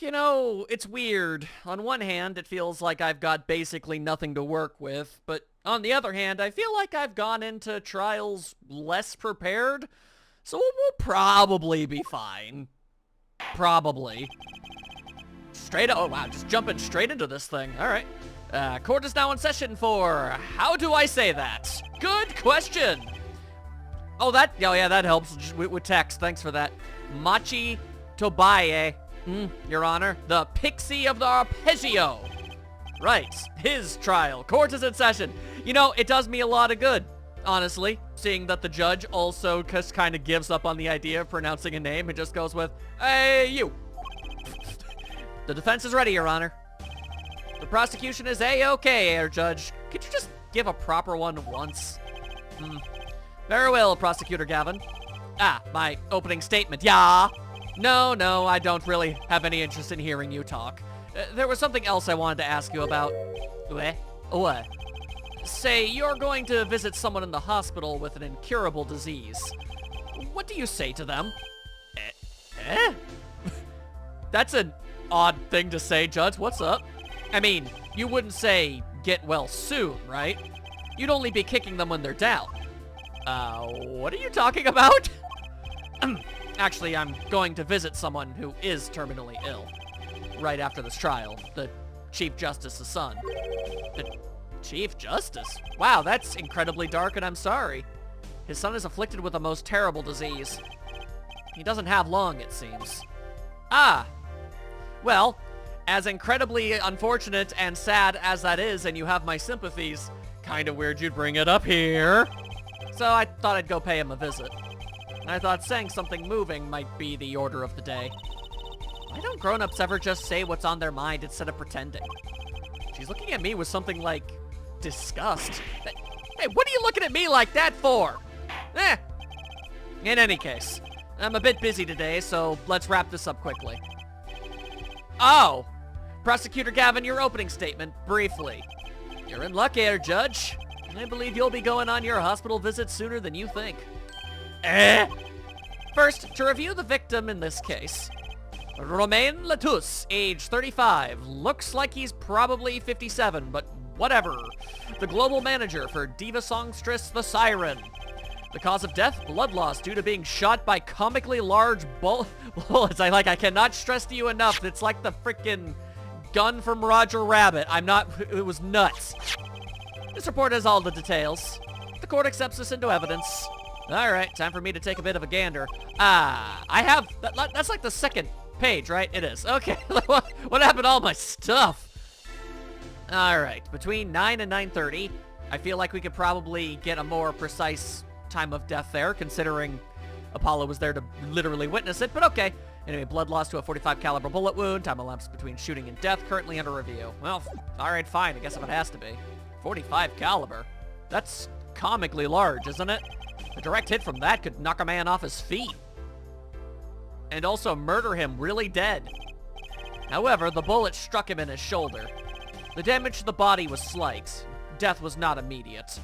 you know, it's weird. On one hand, it feels like I've got basically nothing to work with, but on the other hand, I feel like I've gone into trials less prepared, so we'll probably be fine. Probably. Oh wow, just jumping straight into this thing. All right. Court is now in session for, how do I say that? Good question. Oh, yeah, that helps with text. Thanks for that. Machi Tobaye, Your Honor, the Pixie of the Arpeggio. Right, his trial. Court is in session. You know, it does me a lot of good, honestly, seeing that the judge also just kind of gives up on the idea of pronouncing a name and just goes with, hey, you. The defense is ready, Your Honor. The prosecution is A-okay, Air Judge. Could you just give a proper one once? Very well, Prosecutor Gavin. My opening statement, yeah. No, I don't really have any interest in hearing you talk. There was something else I wanted to ask you about. What? Say, you're going to visit someone in the hospital with an incurable disease. What do you say to them? That's an odd thing to say, Judge. What's up? I mean, you wouldn't say, get well soon, right? You'd only be kicking them when they're down. What are you talking about? Actually, I'm going to visit someone who is terminally ill. Right after this trial, the Chief Justice's son. The Chief Justice? Wow, that's incredibly dark, and I'm sorry. His son is afflicted with the most terrible disease. He doesn't have long, it seems. Well, as incredibly unfortunate and sad as that is, and you have my sympathies, kinda weird you'd bring it up here. So I thought I'd go pay him a visit. And I thought saying something moving might be the order of the day. Why don't grown-ups ever just say what's on their mind instead of pretending? She's looking at me with something like disgust. Hey, what are you looking at me like that for? In any case, I'm a bit busy today, so let's wrap this up quickly. Oh! Prosecutor Gavin, your opening statement, briefly. You're in luck, Air Judge. I believe you'll be going on your hospital visit sooner than you think. First, to review the victim in this case. Romain Latus, age 35. Looks like he's probably 57, but whatever. The global manager for Diva Songstress the Siren. The cause of death, blood loss due to being shot by comically large bullets. I cannot stress to you enough. It's like the freaking gun from Roger Rabbit. It was nuts. This report has all the details. The court accepts this into evidence. All right, time for me to take a bit of a gander. That's like the second page, right? It is. Okay, what happened to all my stuff? All right, between 9 and 9:30, I feel like we could probably get a more precise time of death there, considering Apollo was there to literally witness it, but okay. Anyway, blood loss to a 45 caliber bullet wound, time elapsed between shooting and death, currently under review. Well, all right, fine, I guess if it has to be. 45 caliber? That's comically large, isn't it? A direct hit from that could knock a man off his feet. And also murder him really dead. However, the bullet struck him in his shoulder. The damage to the body was slight. Death was not immediate.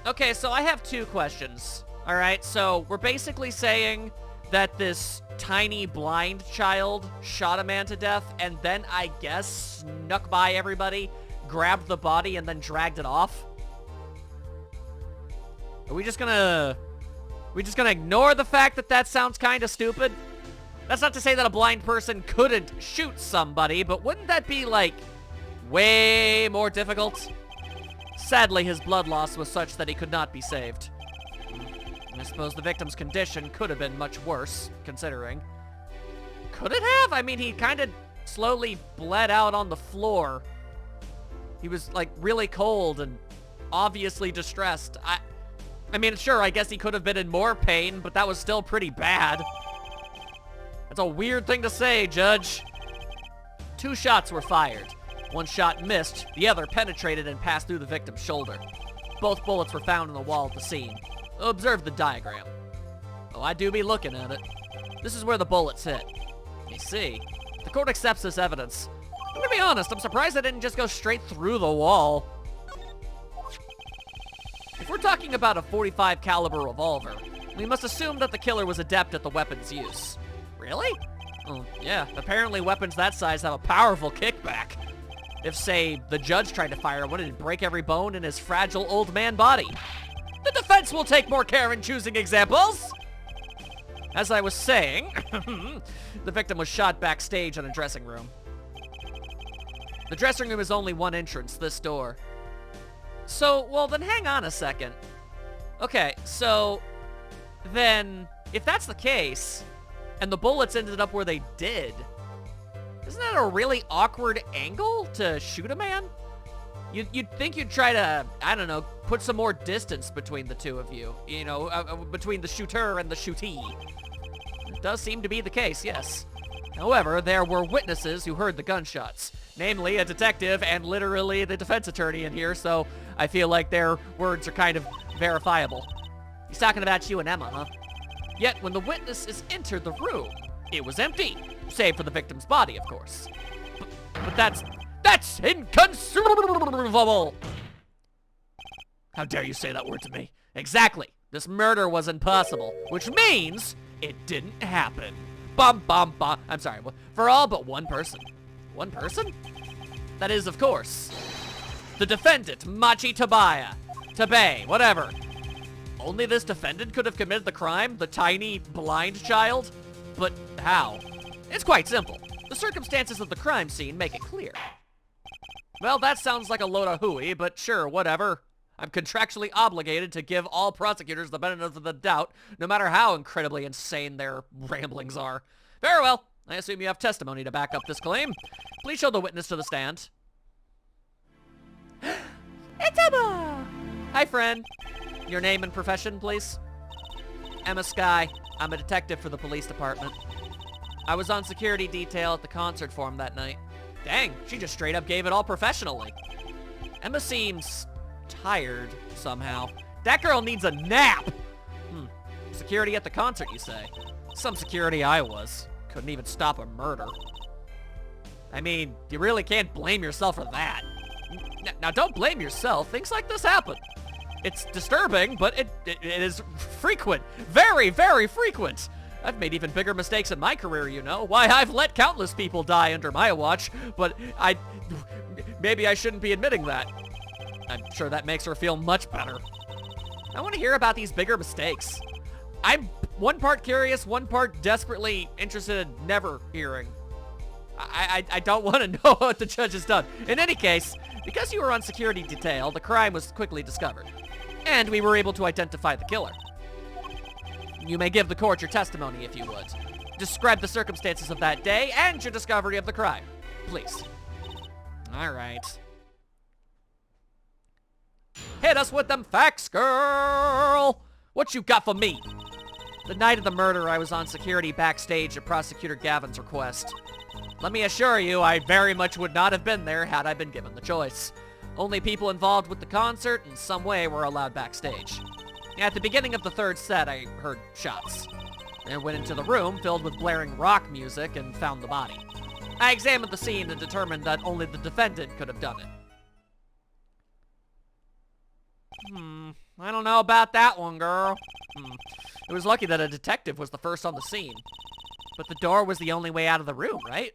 Okay, so I have two questions. All right, so we're basically saying that this tiny blind child shot a man to death and then, I guess, snuck by everybody, grabbed the body, and then dragged it off? Are we just gonna ignore the fact that that sounds kind of stupid? That's not to say that a blind person couldn't shoot somebody, but wouldn't that be, like, way more difficult? Sadly, his blood loss was such that he could not be saved. I suppose the victim's condition could have been much worse, considering. Could it have? I mean, he kind of slowly bled out on the floor. He was, like, really cold and obviously distressed. I mean, sure, I guess he could have been in more pain, but that was still pretty bad. That's a weird thing to say, Judge. 2 shots were fired. 1 shot missed, the other penetrated and passed through the victim's shoulder. Both bullets were found in the wall at the scene. Observe the diagram. Oh, I do be looking at it. This is where the bullets hit. You see, the court accepts this evidence. I'm gonna be honest, I'm surprised I didn't just go straight through the wall. If we're talking about a 45 caliber revolver, we must assume that the killer was adept at the weapon's use. Really? Oh, yeah, apparently weapons that size have a powerful kickback. If, say, the judge tried to fire one, it'd break every bone in his fragile old man body. The defense will take more care in choosing examples. As I was saying, the victim was shot backstage in a dressing room. The dressing room is only one entrance, this door. So, well, then hang on a second. Okay, so, then, if that's the case, and the bullets ended up where they did, isn't that a really awkward angle to shoot a man? You'd think you'd try to, I don't know, put some more distance between the two of you. You know, between the shooter and the shootee. It does seem to be the case, yes. However, there were witnesses who heard the gunshots. Namely, a detective and literally the defense attorney in here, so I feel like their words are kind of verifiable. He's talking about you and Emma, huh? Yet, when the witnesses entered the room, it was empty. Save for the victim's body, of course. But that's inconceivable! How dare you say that word to me? Exactly. This murder was impossible, which means it didn't happen. Bum, bum, bum. I'm sorry, for all but one person. One person? That is, of course, the defendant, Machi Tabei, whatever. Only this defendant could have committed the crime, the tiny, blind child? But how? It's quite simple. The circumstances of the crime scene make it clear. Well, that sounds like a load of hooey, but sure, whatever. I'm contractually obligated to give all prosecutors the benefit of the doubt, no matter how incredibly insane their ramblings are. Very well. I assume you have testimony to back up this claim. Please show the witness to the stand. It's Emma! Hi, friend. Your name and profession, please? Emma Skye. I'm a detective for the police department. I was on security detail at the concert forum that night. Dang, she just straight up gave it all professionally. Emma seems tired somehow. That girl needs a nap! Security at the concert, you say? Some security I was. Couldn't even stop a murder. I mean, you really can't blame yourself for that. Now, don't blame yourself. Things like this happen. It's disturbing, but it is frequent. Very, very frequent. I've made even bigger mistakes in my career, you know. Why, I've let countless people die under my watch, but maybe I shouldn't be admitting that. I'm sure that makes her feel much better. I want to hear about these bigger mistakes. I'm one part curious, one part desperately interested in never hearing. I don't want to know what the judge has done. In any case, because you were on security detail, the crime was quickly discovered. And we were able to identify the killer. You may give the court your testimony if you would. Describe the circumstances of that day and your discovery of the crime. Please. All right. Hit us with them facts, girl! What you got for me? The night of the murder, I was on security backstage at Prosecutor Gavin's request. Let me assure you, I very much would not have been there had I been given the choice. Only people involved with the concert in some way were allowed backstage. At the beginning of the third set, I heard shots. I went into the room filled with blaring rock music and found the body. I examined the scene and determined that only the defendant could have done it. I don't know about that one, girl. It was lucky that a detective was the first on the scene. But the door was the only way out of the room, right?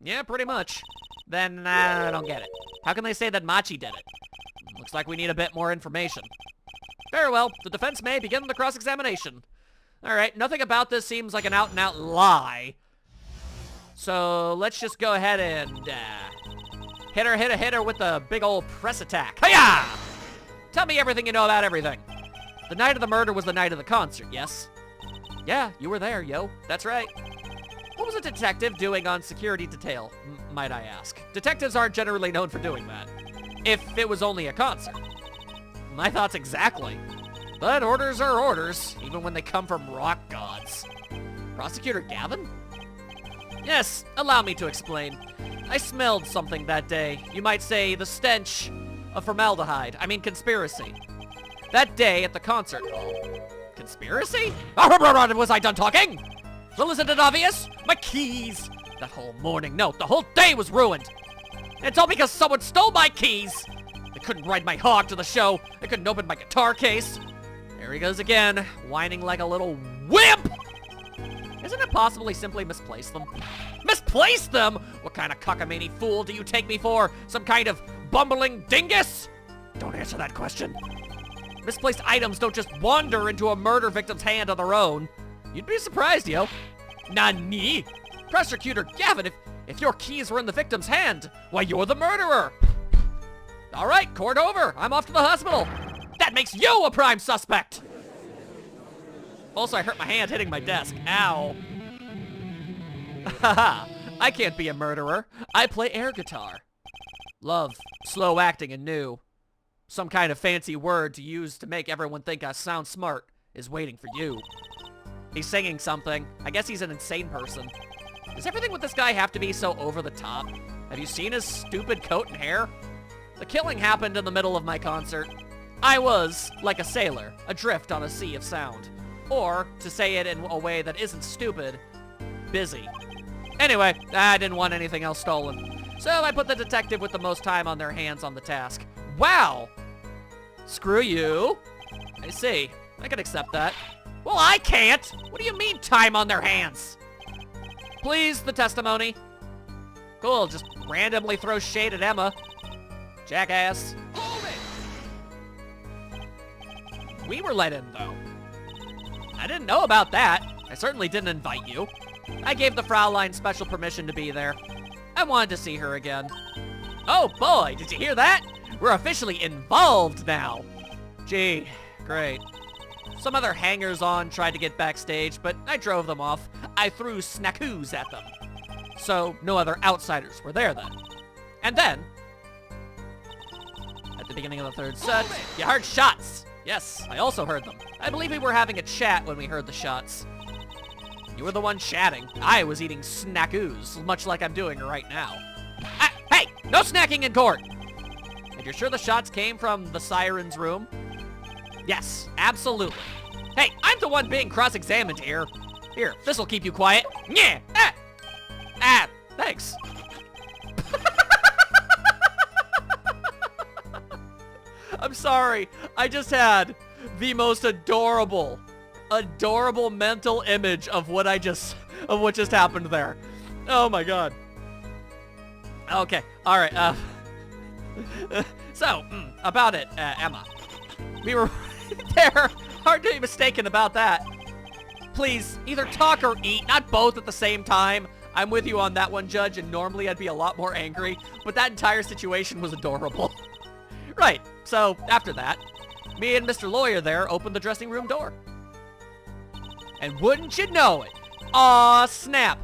Yeah, pretty much. Then, I don't get it. How can they say that Machi did it? Looks like we need a bit more information. Very well, the defense may begin the cross-examination. Alright, nothing about this seems like an out-and-out lie. So, let's just go ahead and, hit her with a big old press attack. Hiya! Tell me everything you know about everything. The night of the murder was the night of the concert, yes? Yeah, you were there, yo. That's right. What was a detective doing on security detail, might I ask? Detectives aren't generally known for doing that. If it was only a concert. My thoughts exactly. But orders are orders, even when they come from rock gods. Prosecutor Gavin? Yes, allow me to explain. I smelled something that day. You might say the stench of formaldehyde. I mean conspiracy. That day at the concert hall. Conspiracy? Was I done talking? Well, isn't it obvious? My keys! That whole morning, no, the whole day was ruined. And it's all because someone stole my keys. I couldn't ride my hog to the show. I couldn't open my guitar case. There he goes again, whining like a little wimp. Isn't it possible he simply misplaced them? Misplaced them? What kind of cockamamie fool do you take me for? Some kind of bumbling dingus? Don't answer that question. Misplaced items don't just wander into a murder victim's hand on their own. You'd be surprised, yo. Nani? Prosecutor Gavin, if your keys were in the victim's hand, why, you're the murderer. All right, court over. I'm off to the hospital. That makes you a prime suspect. Also, I hurt my hand hitting my desk. Ow. Haha, I can't be a murderer. I play air guitar. Love, slow acting, and new. Some kind of fancy word to use to make everyone think I sound smart is waiting for you. He's singing something. I guess he's an insane person. Does everything with this guy have to be so over the top? Have you seen his stupid coat and hair? The killing happened in the middle of my concert. I was, like a sailor, adrift on a sea of sound. Or, to say it in a way that isn't stupid, busy. Anyway, I didn't want anything else stolen. So I put the detective with the most time on their hands on the task. Wow! Screw you. I see. I can accept that. Well, I can't! What do you mean, time on their hands? Please, the testimony. Cool, just randomly throw shade at Emma. Jackass. Hold it! We were let in, though. I didn't know about that. I certainly didn't invite you. I gave the Fraulein special permission to be there. I wanted to see her again. Oh boy, did you hear that? We're officially involved now. Gee, great. Some other hangers-on tried to get backstage, but I drove them off. I threw snackoos at them. So no other outsiders were there then. And then, at the beginning of the third set, you heard shots. Yes, I also heard them. I believe we were having a chat when we heard the shots. You were the one chatting. I was eating snackoos, much like I'm doing right now. Hey, no snacking in court! And you're sure the shots came from the siren's room? Yes, absolutely. Hey, I'm the one being cross-examined here. Here, this'll keep you quiet. Yeah! Thanks. I'm sorry. I just had the most adorable mental image of what just happened there. Oh my god. Okay. All right. So, about it, Emma. We were there. Hard to be mistaken about that. Please, either talk or eat, not both at the same time. I'm with you on that one, Judge, and normally I'd be a lot more angry, but that entire situation was adorable. Right, so after that, me and Mr. Lawyer there opened the dressing room door. And wouldn't you know it? Aw, snap.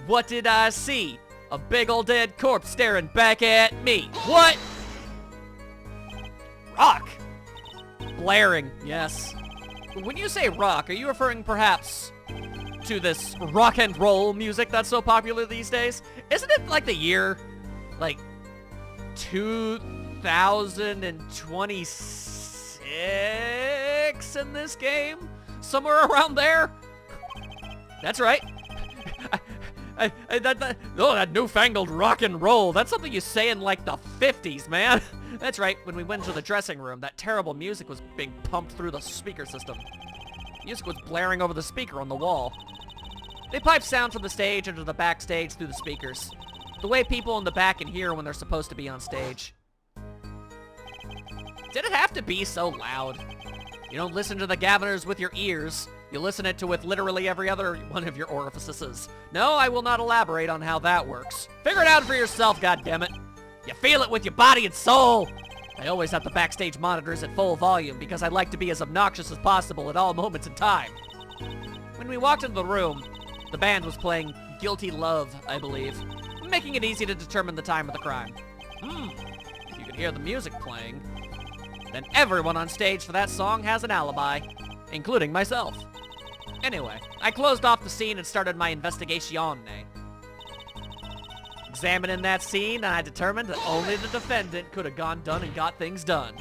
What did I see? A big old dead corpse staring back at me. What? Rock. Blaring, yes. When you say rock, are you referring perhaps to this rock and roll music that's so popular these days? Isn't it like the year, like, 2026 in this game? Somewhere around there? That's right. That newfangled rock and roll. That's something you say in like the 50s, man. That's right. When we went to the dressing room, that terrible music was being pumped through the speaker system. Music was blaring over the speaker on the wall. They piped sound from the stage into the backstage through the speakers. The way people in the back can hear when they're supposed to be on stage. Did it have to be so loud? You don't listen to the Gaviners with your ears. You listen it to with literally every other one of your orifices. No, I will not elaborate on how that works. Figure it out for yourself, goddammit. You feel it with your body and soul. I always have the backstage monitors at full volume because I like to be as obnoxious as possible at all moments in time. When we walked into the room, the band was playing Guilty Love, I believe, making it easy to determine the time of the crime. If you can hear the music playing, then everyone on stage for that song has an alibi, including myself. Anyway, I closed off the scene and started my investigation. Examining that scene, I determined that only the defendant could have gone done and got things done.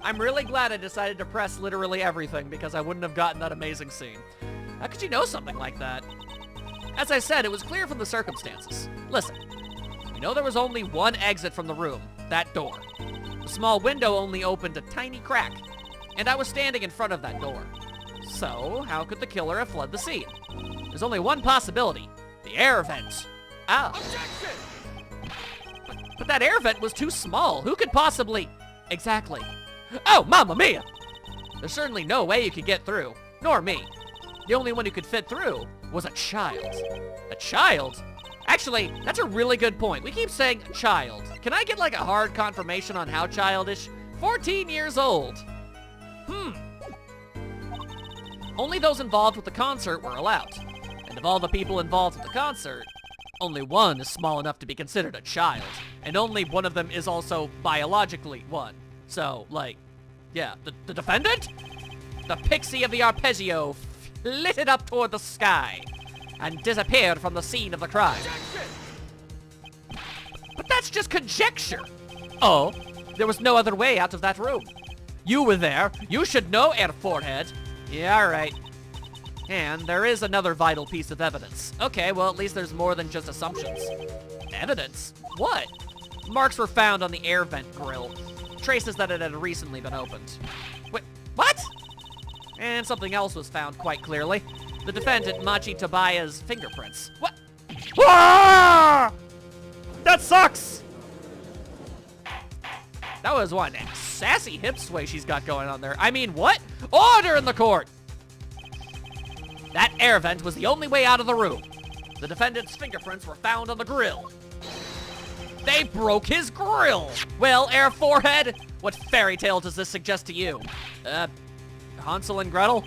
I'm really glad I decided to press literally everything because I wouldn't have gotten that amazing scene. How could you know something like that? As I said, it was clear from the circumstances. Listen, we know there was only one exit from the room, that door. The small window only opened a tiny crack, and I was standing in front of that door. So, how could the killer have fled the scene? There's only one possibility. The air vent. Oh. But that air vent was too small. Who could possibly... Exactly. Oh, Mamma Mia! There's certainly no way you could get through. Nor me. The only one who could fit through was a child. A child? Actually, that's a really good point. We keep saying child. Can I get like a hard confirmation on how childish? 14 years old. Only those involved with the concert were allowed. And of all the people involved with the concert, only one is small enough to be considered a child. And only one of them is also biologically one. So, like, yeah, the defendant? The pixie of the arpeggio flitted up toward the sky and disappeared from the scene of the crime. But that's just conjecture. Oh, there was no other way out of that room. You were there. You should know, Air Forehead. Yeah, all right. And there is another vital piece of evidence. Okay, well, at least there's more than just assumptions. Evidence? What? Marks were found on the air vent grill. Traces that it had recently been opened. Wait, what? And something else was found quite clearly. The defendant, Machi Tabaya's fingerprints. What? Ah! That sucks! That was one sassy hip sway she's got going on there. I mean, what? Order in the court! That air vent was the only way out of the room. The defendant's fingerprints were found on the grill. They broke his grill! Well, Air Forehead, what fairy tale does this suggest to you? Hansel and Gretel?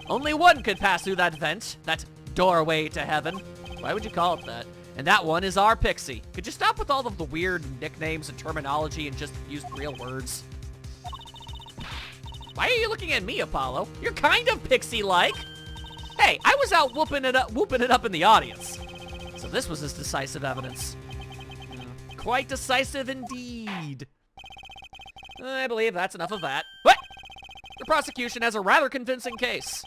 Only one could pass through that vent, that doorway to heaven. Why would you call it that? And that one is our pixie. Could you stop with all of the weird nicknames and terminology and just use real words? Why are you looking at me, Apollo? You're kind of pixie-like. Hey, I was out whooping it up in the audience. So this was his decisive evidence. Quite decisive indeed. I believe that's enough of that. What? The prosecution has a rather convincing case.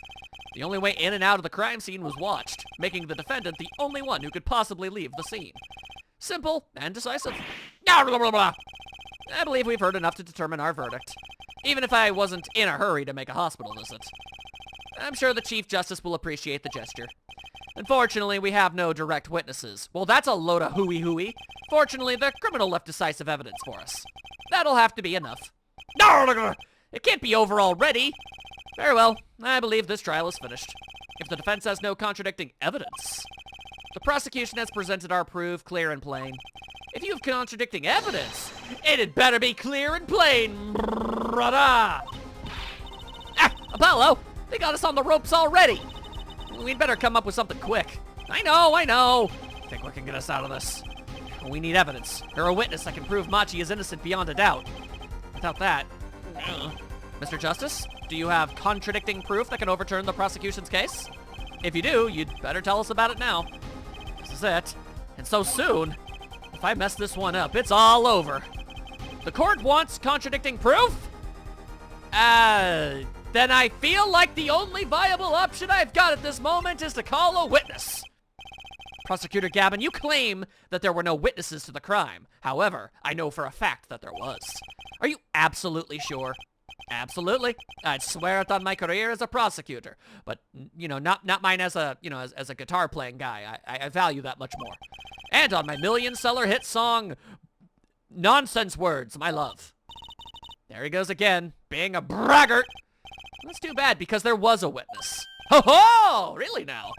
The only way in and out of the crime scene was watched, making the defendant the only one who could possibly leave the scene. Simple and decisive. I believe we've heard enough to determine our verdict, even if I wasn't in a hurry to make a hospital visit. I'm sure the Chief Justice will appreciate the gesture. Unfortunately, we have no direct witnesses. Well, that's a load of hooey-hooey. Fortunately, the criminal left decisive evidence for us. That'll have to be enough. It can't be over already. Very well, I believe this trial is finished. If the defense has no contradicting evidence, the prosecution has presented our proof clear and plain. If you have contradicting evidence, it'd better be clear and plain, brother. Apollo, they got us on the ropes already. We'd better come up with something quick. I know. Think we can get us out of this. We need evidence, or a witness that can prove Machi is innocent beyond a doubt. Without that... Mr. Justice, do you have contradicting proof that can overturn the prosecution's case? If you do, you'd better tell us about it now. This is it. And so soon. If I mess this one up, it's all over. The court wants contradicting proof? Then I feel like the only viable option I've got at this moment is to call a witness. Prosecutor Gavin, you claim that there were no witnesses to the crime. However, I know for a fact that there was. Are you absolutely sure? Absolutely. I'd swear it on my career as a prosecutor. But, you know, not mine as a, as a guitar playing guy. I value that much more. And on my million-seller hit song, Nonsense Words, My Love. There he goes again, being a braggart. That's too bad, because there was a witness. Ho-ho! Really now?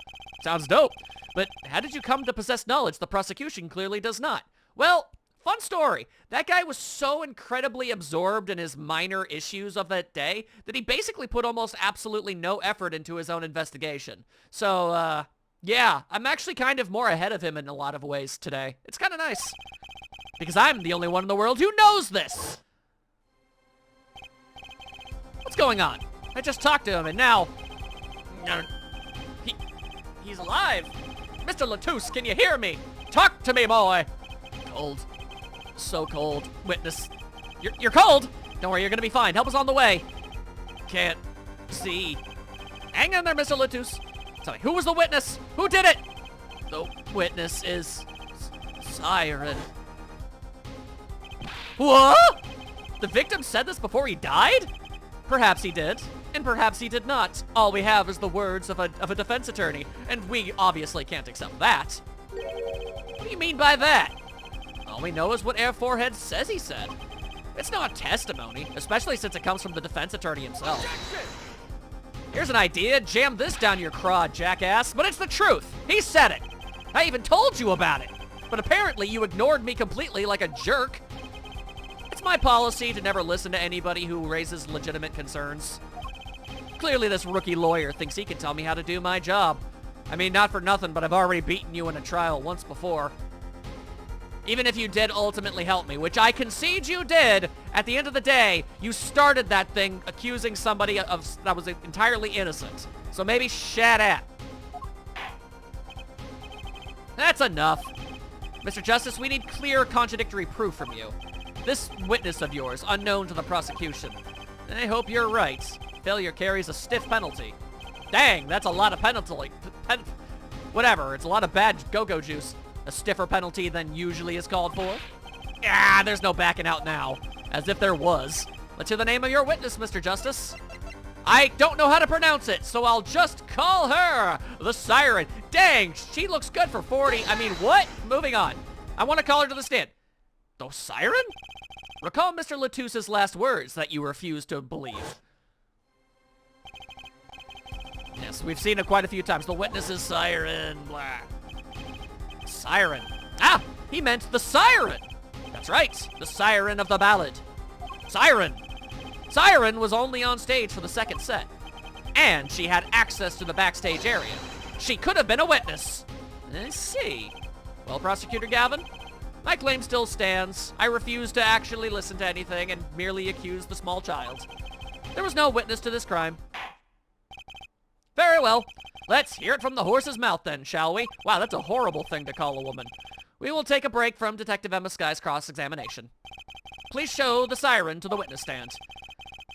Sounds dope. But how did you come to possess knowledge the prosecution clearly does not? Well, fun story. That guy was so incredibly absorbed in his minor issues of that day that he basically put almost absolutely no effort into his own investigation. So, yeah, I'm actually kind of more ahead of him in a lot of ways today. It's kind of nice. Because I'm the only one in the world who knows this! What's going on? I just talked to him and now... He's alive! Mr. Latouche, can you hear me? Talk to me, boy! Cold. So cold. Witness. You're cold? Don't worry, you're gonna be fine. Help us on the way. Can't see. Hang in there, Mr. Latouche. Tell me, who was the witness? Who did it? The witness is... Siren. What? The victim said this before he died? Perhaps he did. And perhaps he did not. All we have is the words of a defense attorney, and we obviously can't accept that. What do you mean by that? All we know is what Air Forehead says he said. It's not testimony, especially since it comes from the defense attorney himself. Here's an idea. Jam this down your craw, jackass. But it's the truth. He said it. I even told you about it. But apparently you ignored me completely like a jerk. It's my policy to never listen to anybody who raises legitimate concerns. Clearly this rookie lawyer thinks he can tell me how to do my job. I mean, not for nothing, but I've already beaten you in a trial once before. Even if you did ultimately help me, which I concede you did, at the end of the day, you started that thing accusing somebody of that was entirely innocent. So maybe shut up. That's enough. Mr. Justice, we need clear contradictory proof from you. This witness of yours, unknown to the prosecution. I hope you're right. Failure carries a stiff penalty. Dang, that's a lot of penalty. Whatever, it's a lot of bad go-go juice. A stiffer penalty than usually is called for. Ah, there's no backing out now. As if there was. Let's hear the name of your witness, Mr. Justice. I don't know how to pronounce it, so I'll just call her the Siren. Dang, she looks good for 40. I mean, what? Moving on. I want to call her to the stand. The Siren? Recall Mr. Latusse's last words that you refuse to believe. Yes, we've seen it quite a few times. The witness is Siren, blah. Siren. Ah, he meant the Siren. That's right, the Siren of the ballad. Siren. Siren was only on stage for the second set. And she had access to the backstage area. She could have been a witness. I see. Well, Prosecutor Gavin, my claim still stands. I refuse to actually listen to anything and merely accuse the small child. There was no witness to this crime. Very well. Let's hear it from the horse's mouth then, shall we? Wow, that's a horrible thing to call a woman. We will take a break from Detective Emma Sky's cross-examination. Please show the Siren to the witness stand.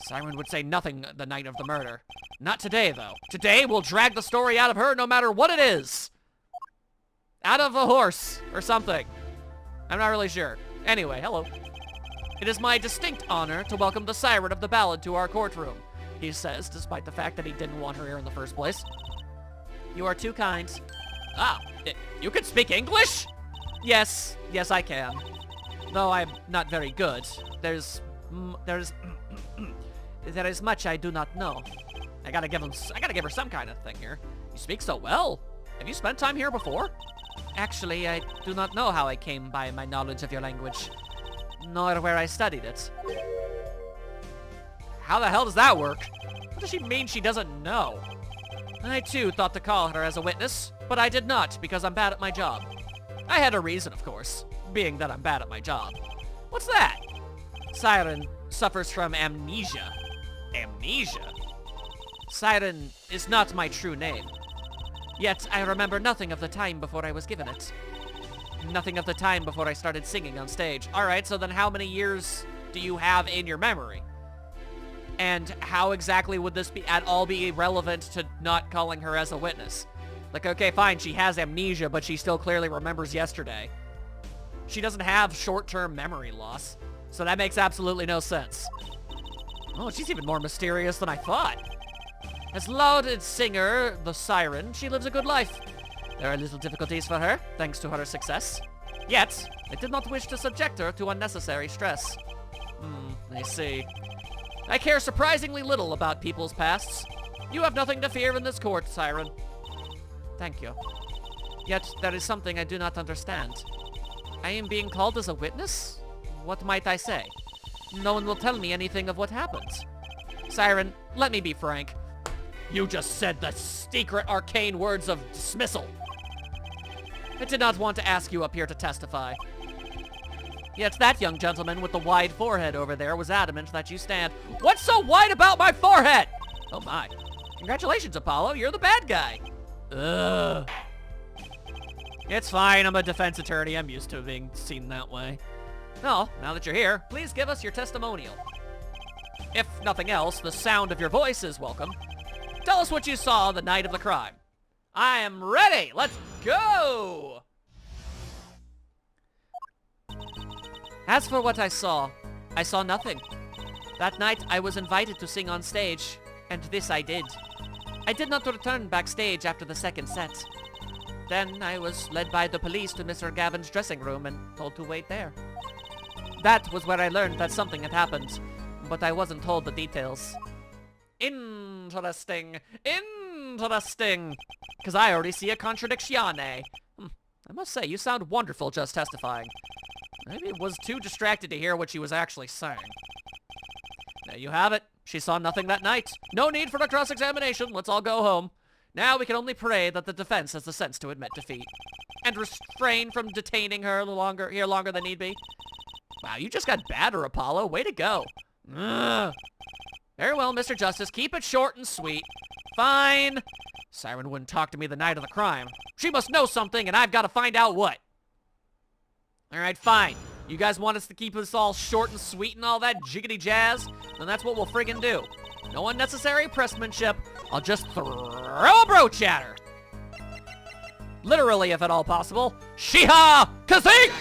Siren would say nothing the night of the murder. Not today, though. Today, we'll drag the story out of her no matter what it is. Out of a horse or something. I'm not really sure. Anyway, hello. It is my distinct honor to welcome the Siren of the ballad to our courtroom, he says, despite the fact that he didn't want her here in the first place. You are too kind. Ah, you can speak English? Yes, I can. Though I'm not very good. There is much I do not know. I gotta give her some kind of thing here. You speak so well. Have you spent time here before? Actually, I do not know how I came by my knowledge of your language, nor where I studied it. How the hell does that work? What does she mean she doesn't know? I too thought to call her as a witness, but I did not because I'm bad at my job. I had a reason, of course, being that I'm bad at my job. What's that? Siren suffers from amnesia. Amnesia? Siren is not my true name. Yet I remember nothing of the time before I was given it. Nothing of the time before I started singing on stage. Alright, so then how many years do you have in your memory? And how exactly would this be at all be relevant to not calling her as a witness? Like, okay, fine, she has amnesia, but she still clearly remembers yesterday. She doesn't have short-term memory loss, so that makes absolutely no sense. Oh, she's even more mysterious than I thought. As lauded singer, the Siren, she lives a good life. There are little difficulties for her, thanks to her success. Yet, I did not wish to subject her to unnecessary stress. I see. I care surprisingly little about people's pasts. You have nothing to fear in this court, Siren. Thank you. Yet, there is something I do not understand. I am being called as a witness? What might I say? No one will tell me anything of what happened. Siren, let me be frank. You just said the secret arcane words of dismissal. I did not want to ask you up here to testify. Yet that young gentleman with the wide forehead over there was adamant that you stand. What's so wide about my forehead? Oh my. Congratulations, Apollo. You're the bad guy. Ugh. It's fine. I'm a defense attorney. I'm used to being seen that way. Well, now that you're here, please give us your testimonial. If nothing else, the sound of your voice is welcome. Tell us what you saw the night of the crime. I am ready. Let's go. As for what I saw nothing. That night I was invited to sing on stage, And this I did. I did not return backstage after the second set. Then I was led by the police to Mr. Gavin's dressing room and told to wait there. That was where I learned that something had happened, but I wasn't told the details. Interesting. Interesting. Because I already see a contradictione. I must say, you sound wonderful just testifying. Maybe was too distracted to hear what she was actually saying. There you have it. She saw nothing that night. No need for a cross-examination. Let's all go home. Now we can only pray that the defense has the sense to admit defeat. And refrain from detaining her longer than need be. Wow, you just got badder, Apollo. Way to go. Ugh. Very well, Mr. Justice. Keep it short and sweet. Fine. Siren wouldn't talk to me the night of the crime. She must know something, and I've got to find out what. Alright, fine. You guys want us to keep this all short and sweet and all that jiggity jazz? Then that's what we'll friggin' do. No unnecessary pressmanship. I'll just throw a brooch at her. Literally, if at all possible. Shiha Kazink!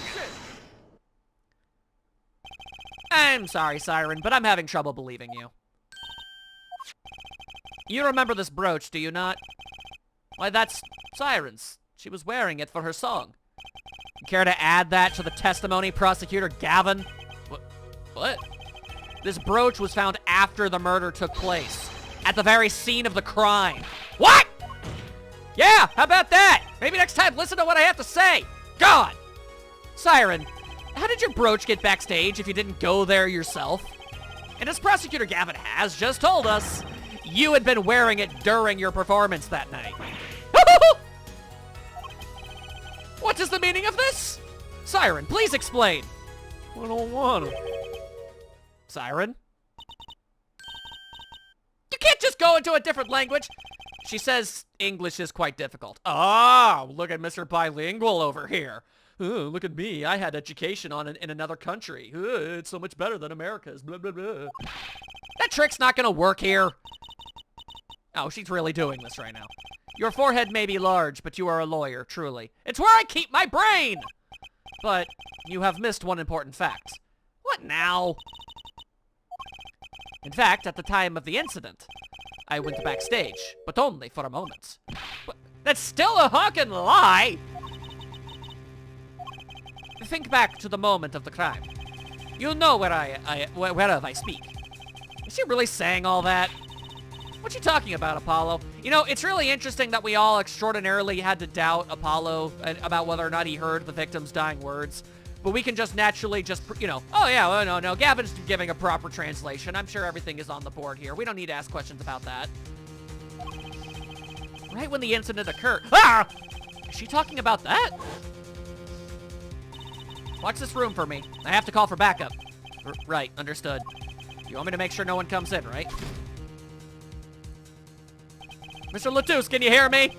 I'm sorry, Siren, but I'm having trouble believing you. You remember this brooch, do you not? Why, that's Siren's. She was wearing it for her song. Care to add that to the testimony, Prosecutor Gavin? What? This brooch was found after the murder took place. At the very scene of the crime. What? Yeah, how about that? Maybe next time listen to what I have to say. God! Siren, how did your brooch get backstage if you didn't go there yourself? And as Prosecutor Gavin has just told us, you had been wearing it during your performance that night. What is the meaning of this? Siren, please explain. I don't want to. Siren? You can't just go into a different language. She says English is quite difficult. Oh, look at Mr. Bilingual over here. Look at me. I had education in another country. It's so much better than America's. Blah, blah, blah. That trick's not going to work here. Oh, she's really doing this right now. Your forehead may be large, but you are a lawyer, truly. It's where I keep my brain! But you have missed one important fact. What now? In fact, at the time of the incident, I went backstage, but only for a moment. But that's still a honkin' lie! Think back to the moment of the crime. You'll know whereof I speak. Is she really saying all that? What you talking about, Apollo? You know, it's really interesting that we all extraordinarily had to doubt Apollo about whether or not he heard the victim's dying words. But we can just naturally you know, oh yeah, well, no, Gavin's giving a proper translation. I'm sure everything is on the board here. We don't need to ask questions about that. Right when the incident occurred. Ah! Is she talking about that? Watch this room for me. I have to call for backup. Right, understood. You want me to make sure no one comes in, right? Mr. Latouche, can you hear me?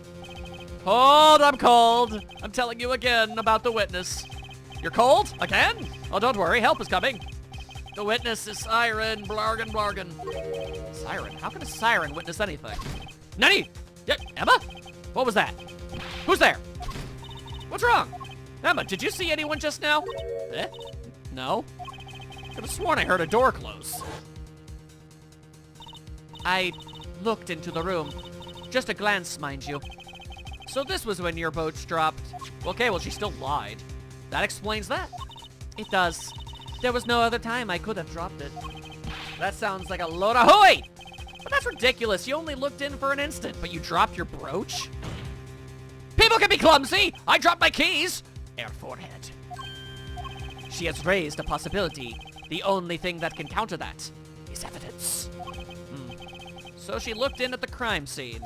Hold, I'm cold. I'm telling you again about the witness. You're cold? Again? Oh, don't worry, help is coming. The witness is Siren, blargan, blargan. Siren? How can a siren witness anything? Nani? Yeah, Emma? What was that? Who's there? What's wrong? Emma, did you see anyone just now? Eh? No. Could have sworn I heard a door close. I looked into the room. Just a glance, mind you. So this was when your boat's dropped. Okay, well, she still lied. That explains that. It does. There was no other time I could have dropped it. That sounds like a load of hooey! But that's ridiculous. You only looked in for an instant, but you dropped your brooch? People can be clumsy! I dropped my keys! Air forehead. She has raised a possibility. The only thing that can counter that is evidence. So she looked in at the crime scene.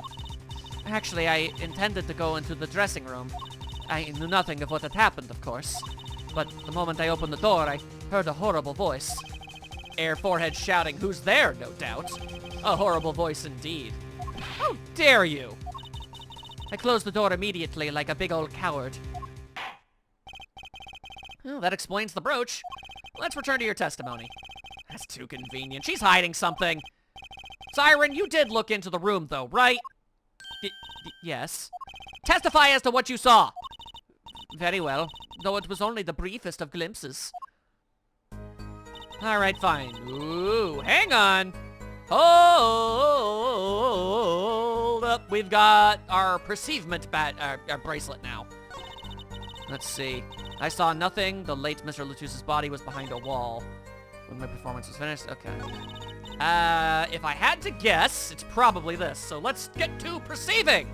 Actually, I intended to go into the dressing room. I knew nothing of what had happened, of course. But the moment I opened the door, I heard a horrible voice. Air forehead shouting, "Who's there?" no doubt. A horrible voice indeed. How dare you! I closed the door immediately like a big old coward. Well, that explains the brooch. Let's return to your testimony. That's too convenient. She's hiding something. Siren, you did look into the room, though, right? Yes. Testify as to what you saw. Very well, though it was only the briefest of glimpses. All right, fine. Ooh, hang on. Oh, we've got our perceivement our bracelet now. Let's see. I saw nothing. The late Mr. Latus's body was behind a wall. When my performance was finished? Okay. If I had to guess, it's probably this. So let's get to perceiving!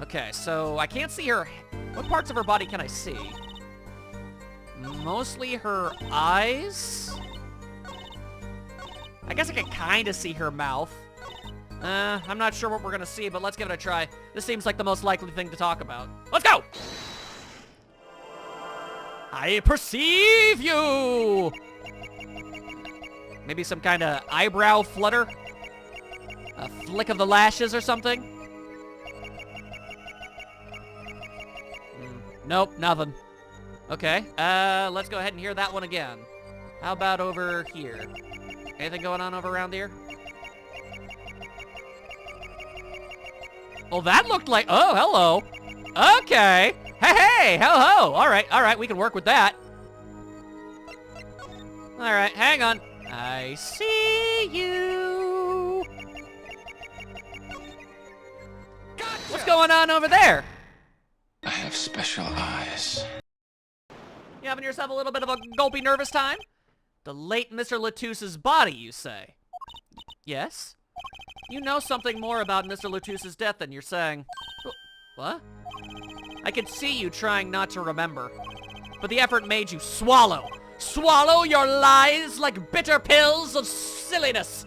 Okay, so I can't see her... What parts of her body can I see? Mostly her eyes? I guess I can kind of see her mouth. I'm not sure what we're gonna see, but let's give it a try. This seems like the most likely thing to talk about. Let's go! I perceive you! Maybe some kind of eyebrow flutter? A flick of the lashes or something? Nope, nothing. Okay, let's go ahead and hear that one again. How about over here? Anything going on over around here? Well, that looked like... Oh, hello. Okay. Hey, ho-ho. All right, we can work with that. All right, hang on. I see you. Gotcha. What's going on over there? I have special eyes. You having yourself a little bit of a gulpy nervous time? The late Mr. Latus's body, you say? Yes? You know something more about Mr. Latus's death than you're saying. What? I could see you trying not to remember, but the effort made you swallow. Swallow your lies like bitter pills of silliness.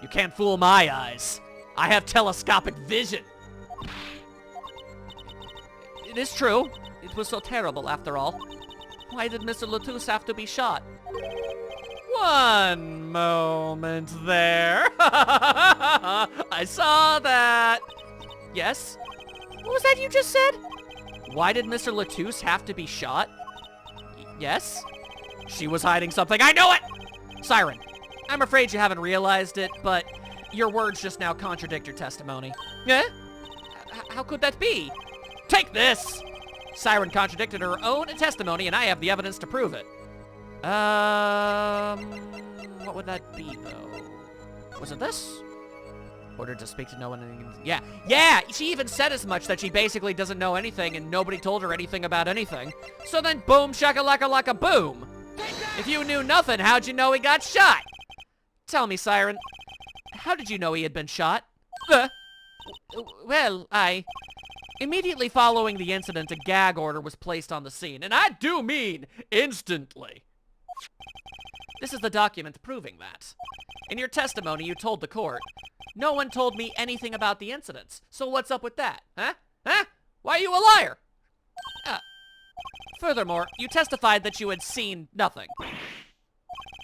You can't fool my eyes. I have telescopic vision. It is true. It was so terrible after all. Why did Mr. Latus have to be shot? One moment there. I saw that. Yes? What was that you just said? Why did Mr. Latus have to be shot? Yes? She was hiding something. I know it! Siren, I'm afraid you haven't realized it, but your words just now contradict your testimony. Yeah? How could that be? Take this! Siren contradicted her own testimony, and I have the evidence to prove it. What would that be, though? Was it this? Ordered to speak to no one. Yeah, she even said as much, that she basically doesn't know anything and nobody told her anything about anything. So then boom shakalaka laka boom. If you knew nothing, how'd you know he got shot? Tell me, Siren, how did you know he had been shot? Well, immediately following the incident, a gag order was placed on the scene, and I do mean instantly. This is the document proving that. In your testimony, you told the court, no one told me anything about the incidents. So what's up with that? Huh? Why are you a liar? Furthermore, you testified that you had seen nothing.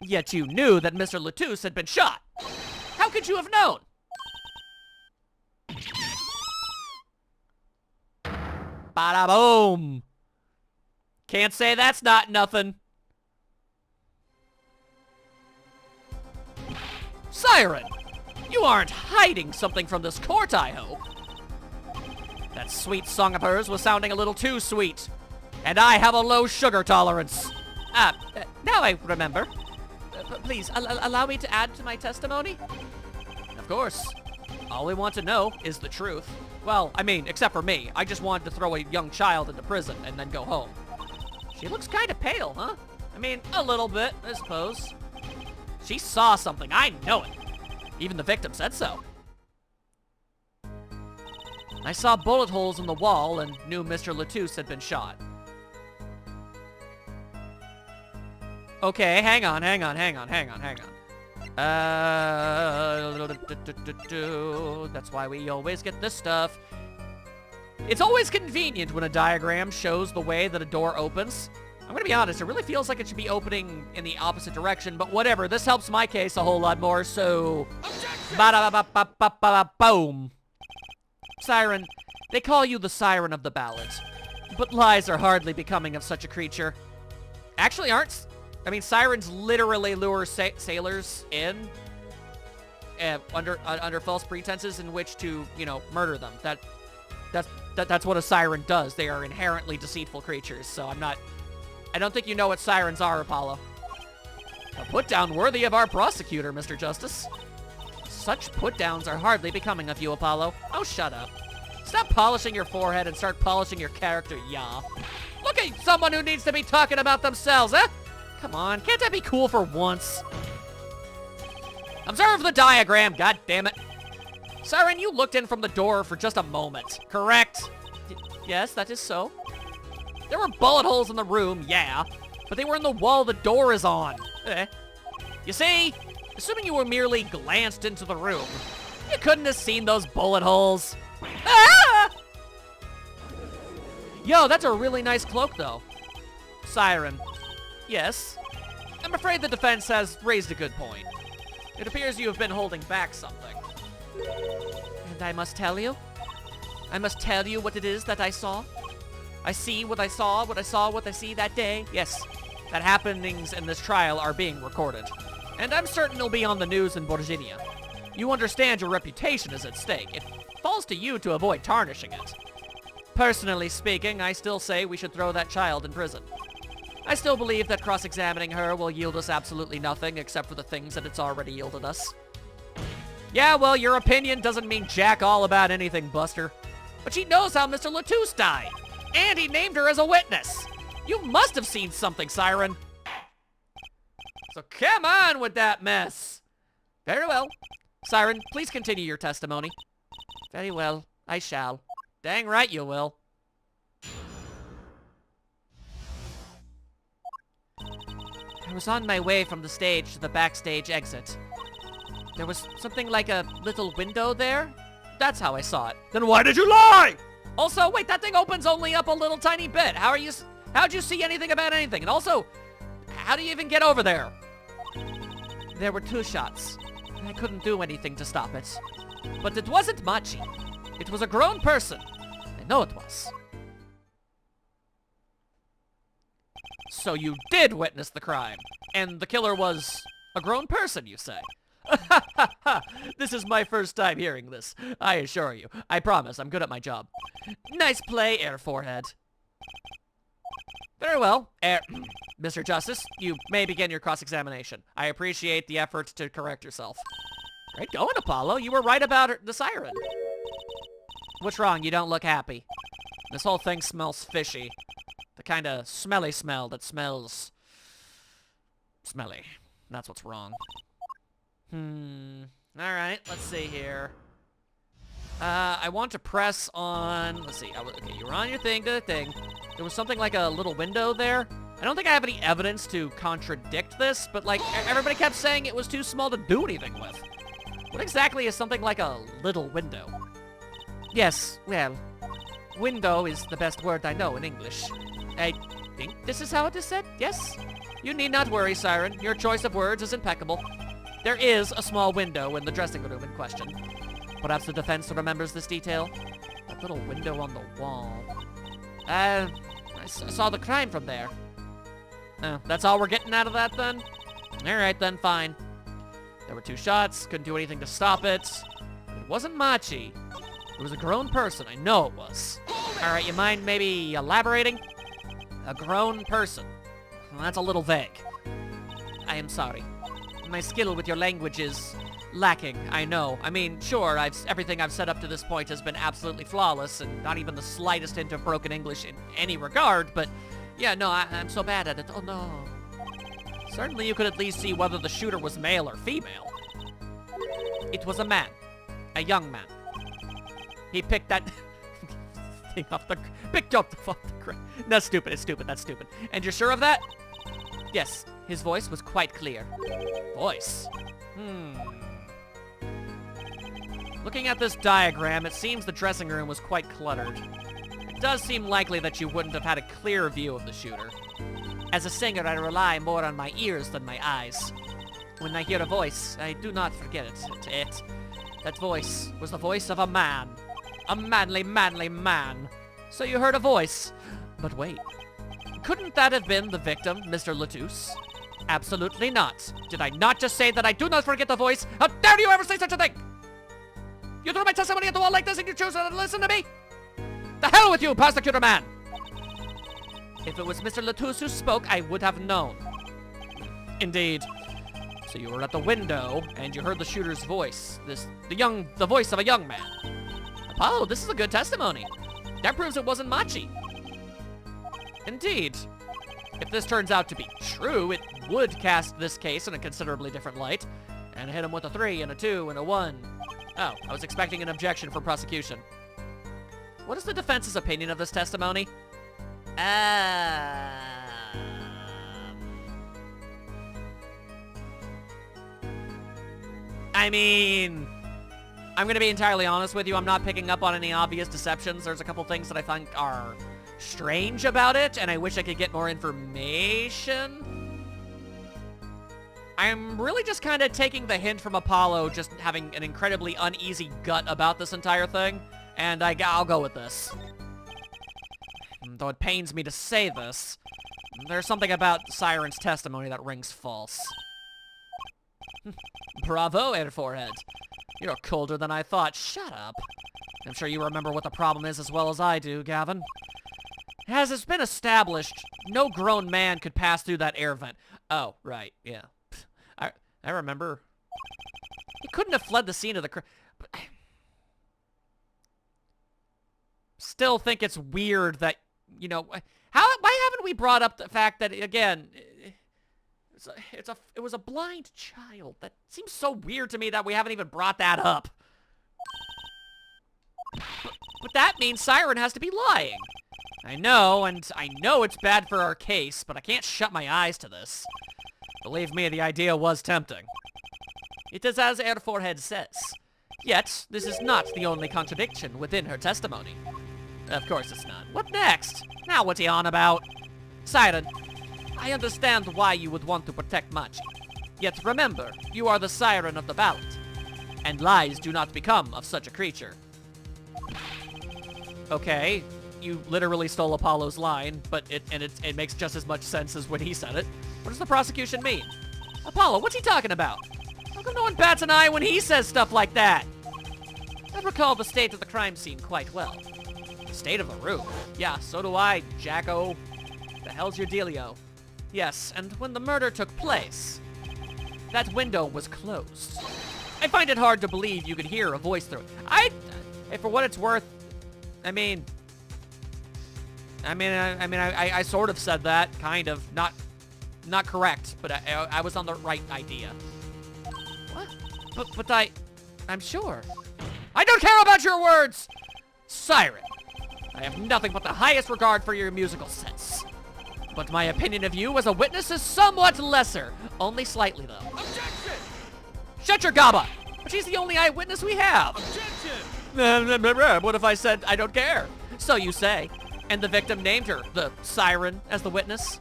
Yet you knew that Mr. Latus had been shot. How could you have known? Bada boom. Can't say that's not nothing. Siren, you aren't hiding something from this court, I hope. That sweet song of hers was sounding a little too sweet. And I have a low sugar tolerance. Now I remember. Please, allow me to add to my testimony? Of course. All we want to know is the truth. Well, I mean, except for me. I just wanted to throw a young child into prison and then go home. She looks kind of pale, huh? I mean, a little bit, I suppose. She saw something. I know it. Even the victim said so. I saw bullet holes in the wall and knew Mr. Latus had been shot. Okay, hang on. That's why we always get this stuff. It's always convenient when a diagram shows the way that a door opens. I'm gonna be honest, it really feels like it should be opening in the opposite direction, but whatever, this helps my case a whole lot more, so... Ba-da-ba-ba-ba-ba-ba-boom. Siren, they call you the Siren of the ballads, but lies are hardly becoming of such a creature. Actually aren't... I mean, sirens literally lure sailors in under false pretenses in which to, you know, murder them. That's what a siren does. They are inherently deceitful creatures, so I don't think you know what sirens are, Apollo. A put down worthy of our prosecutor, Mr. Justice. Such put-downs are hardly becoming of you, Apollo. Oh, shut up. Stop polishing your forehead and start polishing your character, yeah. Look at someone who needs to be talking about themselves, eh? Come on, can't that be cool for once? Observe the diagram, god damn it. Siren, you looked in from the door for just a moment, correct? Yes, that is so. There were bullet holes in the room, yeah, but they were in the wall the door is on. You see, assuming you were merely glanced into the room, you couldn't have seen those bullet holes. Ah! Yo, that's a really nice cloak, though. Siren. Yes. I'm afraid the defense has raised a good point. It appears you have been holding back something. And I must tell you? I must tell you what it is that I saw? I see what I saw, what I see that day? Yes, that happenings in this trial are being recorded. And I'm certain it'll be on the news in Virginia. You understand your reputation is at stake. It falls to you to avoid tarnishing it. Personally speaking, I still say we should throw that child in prison. I still believe that cross-examining her will yield us absolutely nothing except for the things that it's already yielded us. Yeah, well, your opinion doesn't mean jack all about anything, Buster. But she knows how Mr. Latouche died, and he named her as a witness. You must have seen something, Siren. So come on with that mess. Very well. Siren, please continue your testimony. Very well, I shall. Dang right you will. I was on my way from the stage to the backstage exit. There was something like a little window there. That's how I saw it. Then why did you lie? Also, wait, that thing opens only up a little tiny bit. How'd you see anything about anything? And also, how do you even get over there? There were 2 shots. I couldn't do anything to stop it. But it wasn't Machi. It was a grown person. I know it was. So you did witness the crime. And the killer was a grown person, you say? This is my first time hearing this. I assure you. I promise, I'm good at my job. Nice play, Air Forehead. Very well, Mr. Justice, you may begin your cross-examination. I appreciate the effort to correct yourself. Great going, Apollo. You were right about the siren. What's wrong? You don't look happy. This whole thing smells fishy. The kind of smelly smell that smells smelly. That's what's wrong. Alright, let's see here. I want to press on... Let's see. Okay, you were on your thing to the thing. There was something like a little window there. I don't think I have any evidence to contradict this, but, like, everybody kept saying it was too small to do anything with. What exactly is something like a little window? Yes, well, window is the best word I know in English. I think this is how it is said, yes? You need not worry, Siren. Your choice of words is impeccable. There is a small window in the dressing room in question. Perhaps the defense remembers this detail? That little window on the wall. I saw the crime from there. Oh, that's all we're getting out of that, then? Alright, then, fine. There were 2 shots, couldn't do anything to stop it. It wasn't Machi. It was a grown person, I know it was. Alright, you mind maybe elaborating? A grown person. Well, that's a little vague. I am sorry. My skill with your language is lacking, I know. I mean, sure, everything I've said up to this point has been absolutely flawless and not even the slightest hint of broken English in any regard, but yeah, no, I'm so bad at it. Oh, no. Certainly you could at least see whether the shooter was male or female. It was a man. A young man. He picked that thing off the... Picked up off the ground. That's stupid, it's stupid, that's stupid. And you're sure of that? Yes, his voice was quite clear. Voice? Looking at this diagram, it seems the dressing room was quite cluttered. It does seem likely that you wouldn't have had a clear view of the shooter. As a singer, I rely more on my ears than my eyes. When I hear a voice, I do not forget it. That voice was the voice of a man. A manly, manly man. So you heard a voice. But wait. Couldn't that have been the victim, Mr. Latouche? Absolutely not. Did I not just say that I do not forget the voice? How dare you ever say such a thing? You throw my testimony at the wall like this and you choose to listen to me? The hell with you, prosecutor man! If it was Mr. Latouche who spoke, I would have known. Indeed. So you were at the window, and you heard the shooter's voice. The voice of a young man. Apollo, this is a good testimony. That proves it wasn't Machi. Indeed. If this turns out to be true, it would cast this case in a considerably different light, and hit him with a 3 and a 2 and a 1. Oh, I was expecting an objection from prosecution. What is the defense's opinion of this testimony? I mean, I'm gonna be entirely honest with you. I'm not picking up on any obvious deceptions. There's a couple things that I think are strange about it, and I wish I could get more information. I'm really just kind of taking the hint from Apollo, just having an incredibly uneasy gut about this entire thing, and I'll go with this. Though it pains me to say this, there's something about Siren's testimony that rings false. Bravo, Air Forehead. You're colder than I thought. Shut up. I'm sure you remember what the problem is as well as I do, Gavin. As it's been established, no grown man could pass through that air vent. Oh, right, yeah. I remember. He couldn't have fled the scene of the crime. Still think it's weird that, you know, why haven't we brought up the fact that, again, it was a blind child? That seems so weird to me that we haven't even brought that up. But that means Siren has to be lying. I know, and I know it's bad for our case, but I can't shut my eyes to this. Believe me, the idea was tempting. It is as Air Forehead says. Yet, this is not the only contradiction within her testimony. Of course it's not. What next? Now what's he on about? Siren, I understand why you would want to protect Machi. Yet remember, you are the Siren of the ballot. And lies do not become of such a creature. Okay, you literally stole Apollo's line, but it makes just as much sense as when he said it. What does the prosecution mean? Apollo, what's he talking about? How come no one bats an eye when he says stuff like that? I recall the state of the crime scene quite well. The state of the room? Yeah, so do I, Jacko. The hell's your dealio? Yes, and when the murder took place, that window was closed. I find it hard to believe you could hear a voice through it. For what it's worth, I sort of said that, kind of. Not correct, but I was on the right idea. What? But I'm sure. I don't care about your words! Siren, I have nothing but the highest regard for your musical sense. But my opinion of you as a witness is somewhat lesser. Only slightly, though. Objection! Shut your gaba! But she's the only eyewitness we have. Objection! What if I said I don't care? So you say. And the victim named her, the Siren, as the witness?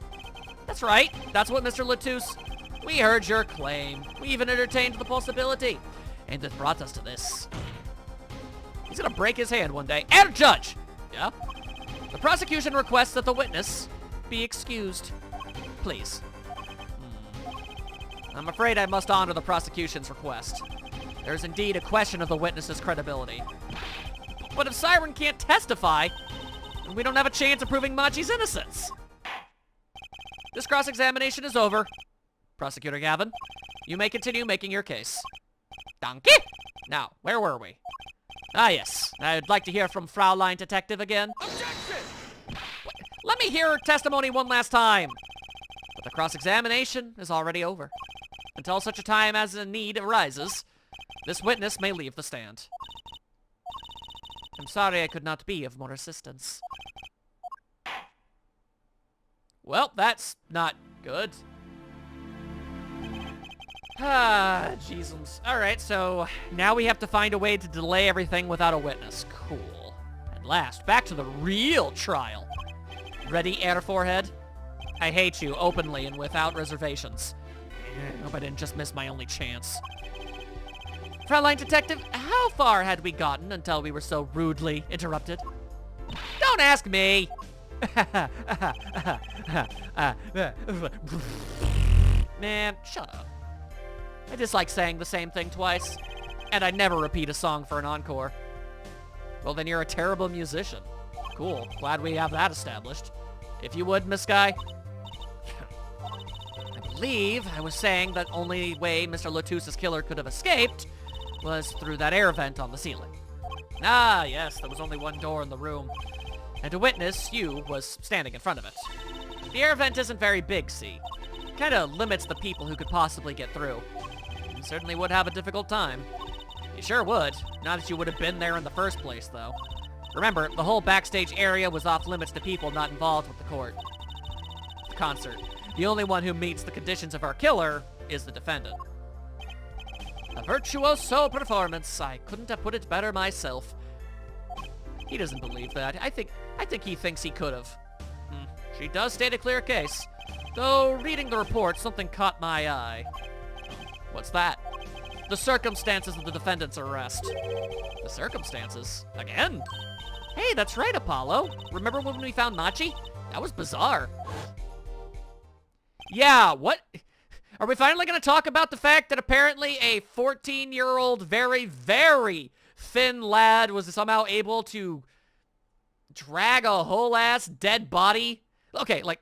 That's right. That's what Mr. Latouche. We heard your claim. We even entertained the possibility. And it brought us to this. He's gonna break his hand one day. And judge! Yeah? The prosecution requests that the witness be excused. Please. I'm afraid I must honor the prosecution's request. There's indeed a question of the witness's credibility. But if Siren can't testify, then we don't have a chance of proving Machi's innocence. This cross-examination is over. Prosecutor Gavin, you may continue making your case. Donkey! Now, where were we? Ah, yes. I'd like to hear from Fraulein Detective again. Objection! Let me hear her testimony one last time. But the cross-examination is already over. Until such a time as a need arises, this witness may leave the stand. I'm sorry I could not be of more assistance. Well, that's not good. Ah, Jesus. Alright, so now we have to find a way to delay everything without a witness. Cool. At last, back to the real trial. Ready, Air Forehead? I hate you, openly and without reservations. I hope I didn't just miss my only chance. Fraulein Detective, how far had we gotten until we were so rudely interrupted? Don't ask me! Man, shut up. I dislike saying the same thing twice, and I never repeat a song for an encore. Well, then you're a terrible musician. Cool, glad we have that established. If you would, Miss Guy. I believe I was saying that only way Mr. Lotus's killer could have escaped was through that air vent on the ceiling. Ah, yes, there was only one door in the room, and to witness, you was standing in front of it. The air vent isn't very big, see? Kinda limits the people who could possibly get through. You certainly would have a difficult time. You sure would. Not that you would have been there in the first place, though. Remember, the whole backstage area was off limits to people not involved with the concert. The only one who meets the conditions of our killer is the defendant. A virtuoso performance. I couldn't have put it better myself. He doesn't believe that. I think he thinks he could have. She does state a clear case. Though, reading the report, something caught my eye. What's that? The circumstances of the defendant's arrest. The circumstances? Again? Hey, that's right, Apollo. Remember when we found Machi? That was bizarre. Yeah, what? Are we finally going to talk about the fact that apparently a 14-year-old, very, very thin lad was somehow able to drag a whole-ass dead body? Okay, like,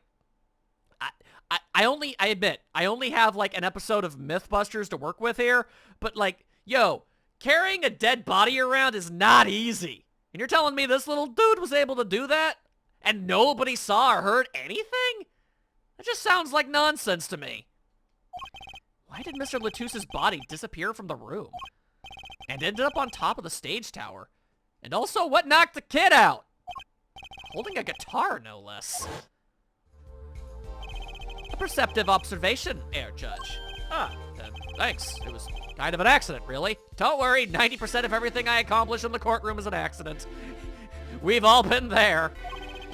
I admit, I only have, like, an episode of Mythbusters to work with here, but, like, yo, carrying a dead body around is not easy. And you're telling me this little dude was able to do that? And nobody saw or heard anything? That just sounds like nonsense to me. Why did Mr. Lotus's body disappear from the room? And ended up on top of the stage tower? And also, what knocked the kid out? Holding a guitar, no less. A perceptive observation, Air Judge. Thanks. It was kind of an accident, really. Don't worry, 90% of everything I accomplish in the courtroom is an accident. We've all been there.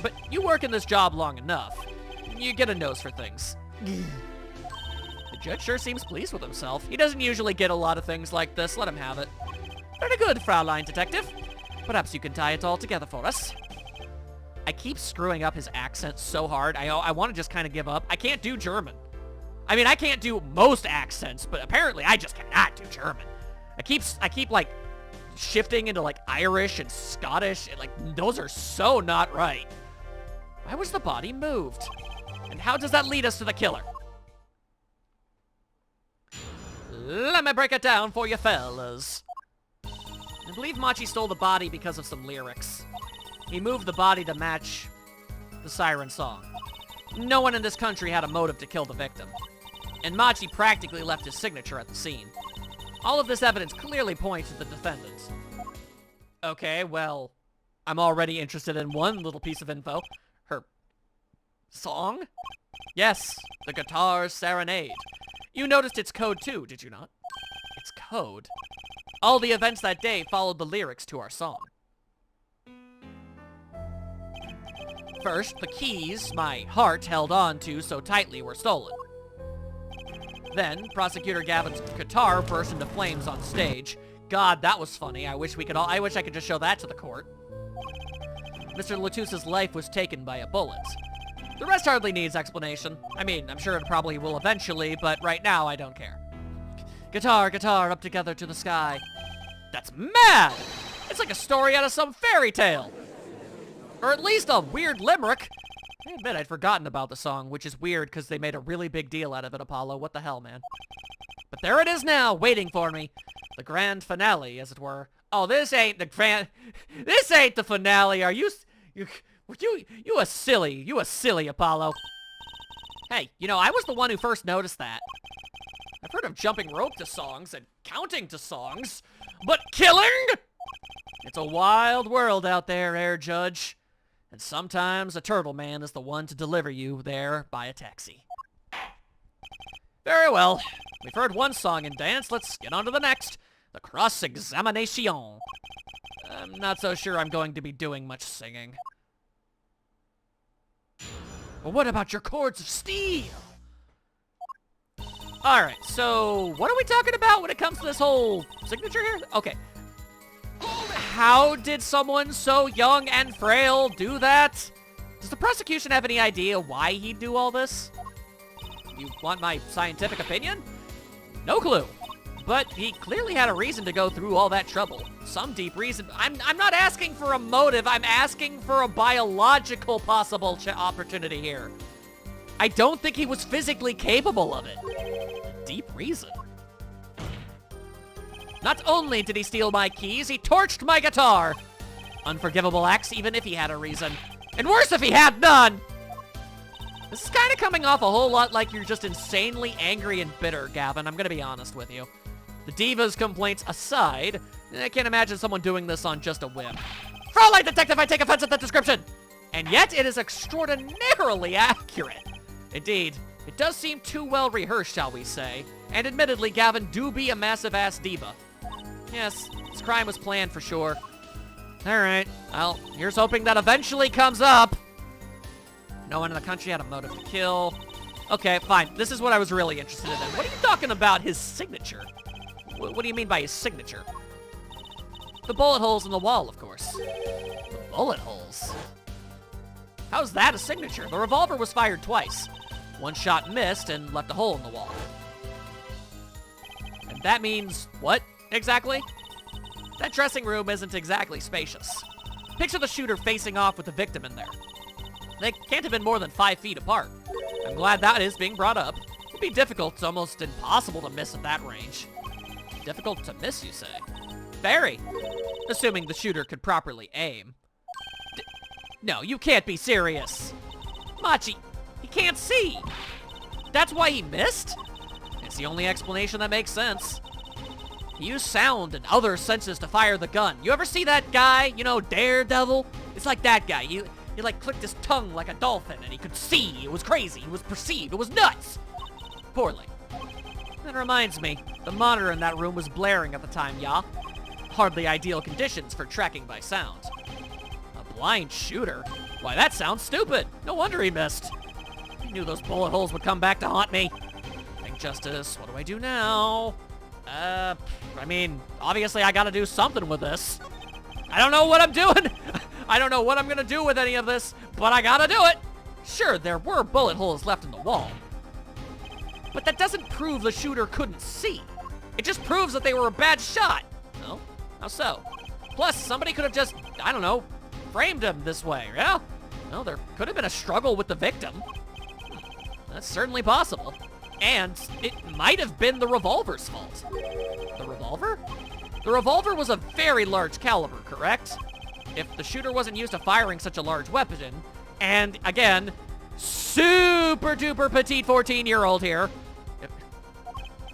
But you work in this job long enough. You get a nose for things. The judge sure seems pleased with himself. He doesn't usually get a lot of things like this. Let him have it. Very good, Fraulein Detective. Perhaps you can tie it all together for us. I keep screwing up his accent so hard. I want to just kind of give up. I can't do German. I mean, I can't do most accents, but apparently I just cannot do German. I keep like shifting into like Irish and Scottish, and like those are so not right. Why was the body moved? And how does that lead us to the killer? Let me break it down for you fellas. I believe Machi stole the body because of some lyrics. He moved the body to match the siren song. No one in this country had a motive to kill the victim. And Machi practically left his signature at the scene. All of this evidence clearly points to the defendant. Okay, well, I'm already interested in one little piece of info. Her song? Yes, the Guitar Serenade. You noticed its code too, did you not? Its code? All the events that day followed the lyrics to our song. First, the keys my heart held on to so tightly were stolen. Then, Prosecutor Gavin's guitar burst into flames on stage. God, that was funny. I wish I could just show that to the court. Mr. Lotus's life was taken by a bullet. The rest hardly needs explanation. I mean, I'm sure it probably will eventually, but right now I don't care. Guitar, guitar, up together to the sky. That's mad! It's like a story out of some fairy tale. Or at least a weird limerick. I admit I'd forgotten about the song, which is weird because they made a really big deal out of it, Apollo. What the hell, man? But there it is now, waiting for me. The grand finale, as it were. Oh, this ain't the finale. Are you a silly Apollo. Hey, you know, I was the one who first noticed that. I've heard of jumping rope to songs and counting to songs, but killing? It's a wild world out there, Air Judge. And sometimes a turtle man is the one to deliver you there by a taxi. Very well. We've heard one song and dance. Let's get on to the next. The cross-examination. I'm not so sure I'm going to be doing much singing. But what about your chords of steel? Alright, so what are we talking about when it comes to this whole signature here? Okay. How did someone so young and frail do that? Does the prosecution have any idea why he'd do all this? You want my scientific opinion? No clue. But he clearly had a reason to go through all that trouble. Some deep reason. I'm not asking for a motive. I'm asking for a biological possible opportunity here. I don't think he was physically capable of it. Deep reason. Not only did he steal my keys, he torched my guitar. Unforgivable acts, even if he had a reason. And worse if he had none! This is kind of coming off a whole lot like you're just insanely angry and bitter, Gavin. I'm gonna be honest with you. The Diva's complaints aside, I can't imagine someone doing this on just a whim. Fraulein Detective, I take offense at that description! And yet, it is extraordinarily accurate. Indeed, it does seem too well rehearsed, shall we say. And admittedly, Gavin do be a massive-ass diva. Yes, this crime was planned for sure. Alright, well, here's hoping that eventually comes up. No one in the country had a motive to kill. Okay, fine. This is what I was really interested in. What are you talking about, his signature? What do you mean by his signature? The bullet holes in the wall, of course. The bullet holes? How's that a signature? The revolver was fired twice. One shot missed and left a hole in the wall. And that means what, exactly? That dressing room isn't exactly spacious. Picture the shooter facing off with the victim in there. They can't have been more than 5 feet apart. I'm glad that is being brought up. It'd be difficult, it's almost impossible to miss at that range. Difficult to miss, you say? Very. Assuming the shooter could properly aim. No, you can't be serious. Machi, he can't see. That's why he missed? It's the only explanation that makes sense. He used sound and other senses to fire the gun. You ever see that guy, you know, Daredevil? It's like that guy. He like clicked his tongue like a dolphin and he could see. It was crazy. It was perceived. It was nuts. Poorly. That reminds me, the monitor in that room was blaring at the time, yeah? Hardly ideal conditions for tracking by sound. A blind shooter? Why, that sounds stupid. No wonder he missed. I knew those bullet holes would come back to haunt me. Think justice. What do I do now? I mean, obviously I gotta do something with this. I don't know what I'm doing. I don't know what I'm gonna do with any of this, but I gotta do it. Sure, there were bullet holes left in the wall. But that doesn't prove the shooter couldn't see. It just proves that they were a bad shot. No? How so? Plus, somebody could have just, I don't know, framed him this way, yeah? Well, there could have been a struggle with the victim. That's certainly possible. And it might have been the revolver's fault. The revolver? The revolver was a very large caliber, correct? If the shooter wasn't used to firing such a large weapon, and again, super duper petite 14-year-old here,